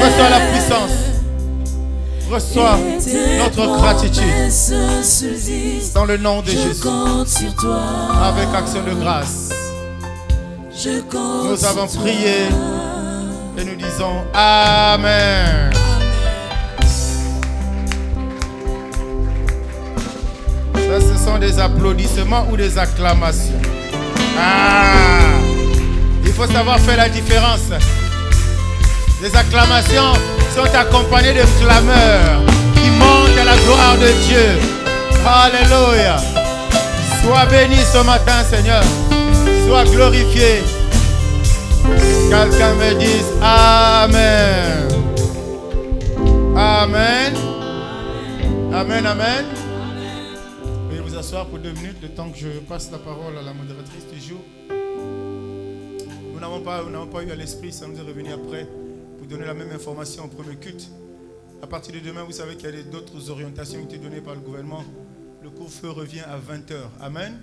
Reçois la puissance. Reçois notre gratitude. Dans le nom de Jésus. Avec action de grâce. Nous avons prié et nous disons Amen. Ça, ce sont des applaudissements ou des acclamations. Il faut savoir faire la différence. Les acclamations sont accompagnées de clameurs qui montent à la gloire de Dieu. Alléluia. Sois béni ce matin, Seigneur. Sois glorifié. Quelqu'un me dise Amen. Amen, amen. Veuillez vous asseoir pour 2 minutes, le temps que je passe la parole à la modératrice du jour. Nous n'avons pas eu à l'esprit, ça nous est revenu après, pour donner la même information au premier culte. À partir de demain, vous savez qu'il y a d'autres orientations qui ont été données par le gouvernement. Le couvre-feu revient à 20h. Amen.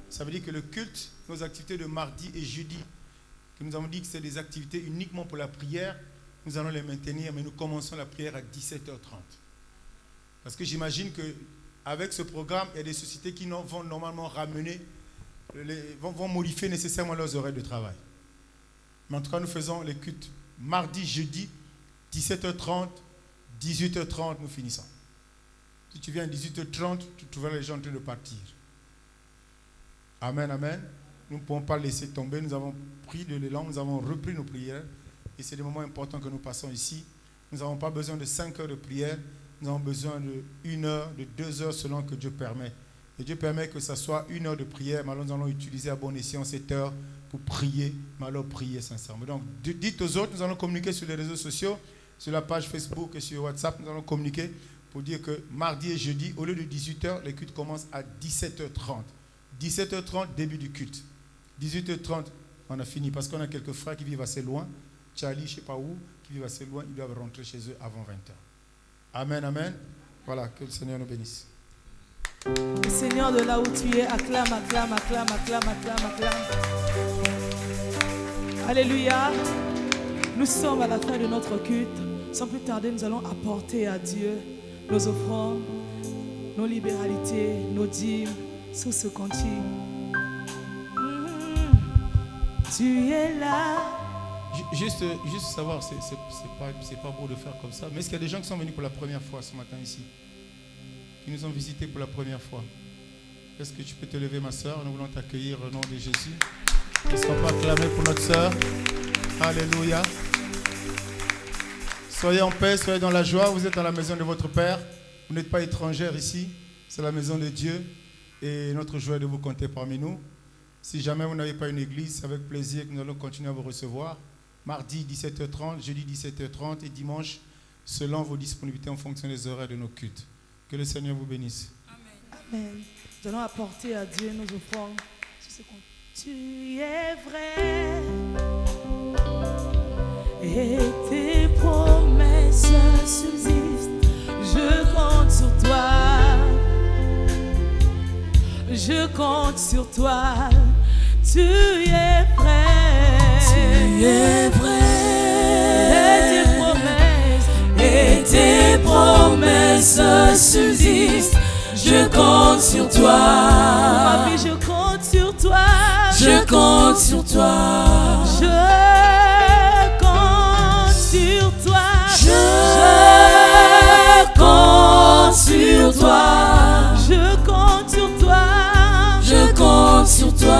Ça veut dire que le culte, nos activités de mardi et jeudi, que nous avons dit que c'est des activités uniquement pour la prière, nous allons les maintenir, mais nous commençons la prière à 17h30. Parce que j'imagine qu'avec ce programme, il y a des sociétés qui vont normalement ramener, vont modifier nécessairement leurs horaires de travail. Mais en tout cas, nous faisons les cultes mardi, jeudi, 17h30, 18h30, nous finissons. Si tu viens à 18h30, tu trouveras les gens en train de partir. Amen, amen. Nous ne pouvons pas laisser tomber. Nous avons pris de l'élan, nous avons repris nos prières. Et c'est des moments importants que nous passons ici. Nous n'avons pas besoin de 5 heures de prière. Nous avons besoin de 1 heure, de 2 heures selon que Dieu permet. Et Dieu permet que ce soit 1 heure de prière. Mais alors nous allons utiliser à bon escient cette heure pour prier. Mais alors prier sincèrement. Donc dites aux autres, nous allons communiquer sur les réseaux sociaux, sur la page Facebook et sur WhatsApp. Nous allons communiquer pour dire que mardi et jeudi, au lieu de 18h, les cultes commencent à 17h30. 17h30, début du culte. 18h30, on a fini parce qu'on a quelques frères qui vivent assez loin. Charlie, je ne sais pas où, qui vivent assez loin, ils doivent rentrer chez eux avant 20h. Amen, amen. Voilà, que le Seigneur nous bénisse. Le Seigneur, de là où tu es, acclame, acclame, acclame, acclame, acclame, acclame. Alléluia. Nous sommes à la fin de notre culte. Sans plus tarder, nous allons apporter à Dieu nos offrandes, nos libéralités, nos dîmes, sous ce cantique. Tu es là. Juste savoir, c'est pas beau de faire comme ça, mais est-ce qu'il y a des gens qui sont venus pour la première fois ce matin ici, qui nous ont visités pour la première fois? Est-ce que tu peux te lever, ma soeur? Nous voulons t'accueillir au nom de Jésus. Est-ce qu'on peut acclamer pour notre soeur? Alléluia. Soyez en paix, soyez dans la joie. Vous êtes dans la maison de votre Père. Vous n'êtes pas étrangère ici. C'est la maison de Dieu. Et notre joie est de vous compter parmi nous. Si jamais vous n'avez pas une église, c'est avec plaisir que nous allons continuer à vous recevoir. Mardi 17h30, jeudi 17h30 et dimanche, selon vos disponibilités en fonction des horaires de nos cultes. Que le Seigneur vous bénisse. Amen. Amen. Nous allons apporter à Dieu nos offrandes. Tu es vrai et tes promesses subsistent. Je compte sur toi. Je compte sur toi. Tu es vrai. Tu es vrai. Et tes promesses subsistent. Je compte sur toi. Ma vie, je compte sur toi. Je compte sur toi. Je compte sur toi. Je compte sur toi. Je compte sur toi. Je compte sur toi.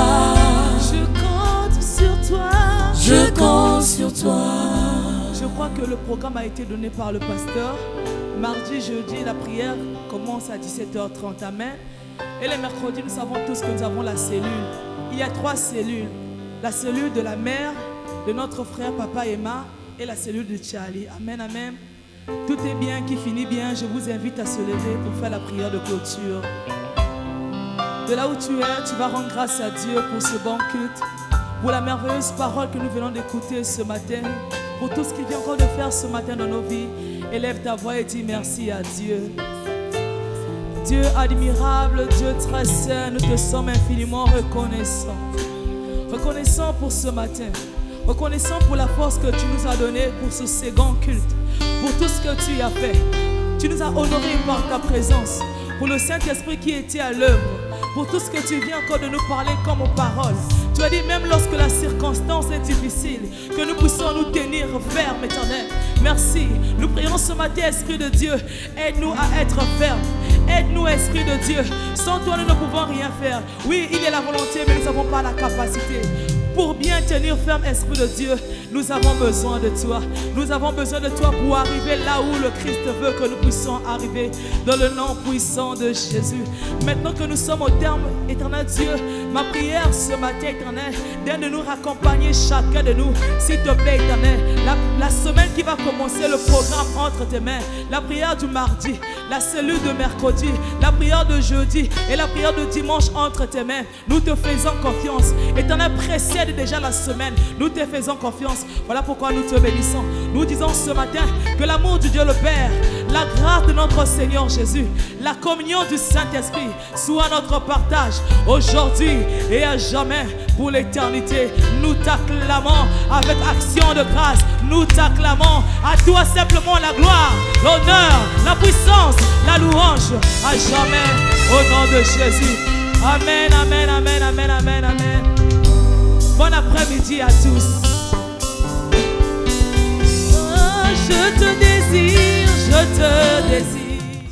Je compte sur toi. Je compte sur toi. Je crois que le programme a été donné par le pasteur. Mardi, jeudi, la prière commence à 17h30. Amen. Et les mercredis, nous savons tous que nous avons la cellule. Il y a 3 cellules. La cellule de la mère, de notre frère Papa Emma et la cellule de Charlie. Amen, amen. Tout est bien qui finit bien. Je vous invite à se lever pour faire la prière de clôture. De là où tu es, tu vas rendre grâce à Dieu pour ce bon culte, pour la merveilleuse parole que nous venons d'écouter ce matin, pour tout ce qu'il vient encore de faire ce matin dans nos vies. Élève ta voix et dis merci à Dieu. Dieu admirable, Dieu très saint, nous te sommes infiniment reconnaissants. Reconnaissants pour ce matin. Reconnaissants pour la force que tu nous as donnée pour ce second culte. Pour tout ce que tu as fait. Tu nous as honorés par ta présence. Pour le Saint-Esprit qui était à l'œuvre. Pour tout ce que tu viens encore de nous parler comme aux paroles. Tu as dit même lorsque la circonstance est difficile, que nous puissions nous tenir fermes, Éternel. Merci. Nous prions ce matin, Esprit de Dieu. Aide-nous à être fermes. Aide-nous, Esprit de Dieu. Sans toi, nous ne pouvons rien faire. Oui, il y a la volonté, mais nous n'avons pas la capacité. pour bien tenir ferme, Esprit de Dieu, nous avons besoin de toi. Nous avons besoin de toi pour arriver là où le Christ veut que nous puissions arriver, dans le nom puissant de Jésus. Maintenant que nous sommes au terme, éternel Dieu, ma prière ce matin, éternel, viens de nous raccompagner chacun de nous, s'il te plaît, éternel. La semaine qui va commencer, le programme entre tes mains, la prière du mardi, la cellule de mercredi, la prière de jeudi et la prière de dimanche entre tes mains. Nous te faisons confiance. Éternel, précède déjà la semaine. Nous te faisons confiance. Voilà pourquoi nous te bénissons. Nous disons ce matin que l'amour du Dieu le Père, la grâce de notre Seigneur Jésus, la communion du Saint-Esprit soit notre partage aujourd'hui et à jamais pour l'éternité. Nous t'acclamons avec action de grâce. Nous t'acclamons. À toi simplement la gloire, l'honneur, la puissance, la louange à jamais au nom de Jésus. Amen, amen, amen, amen, amen, amen. Bon après-midi à tous.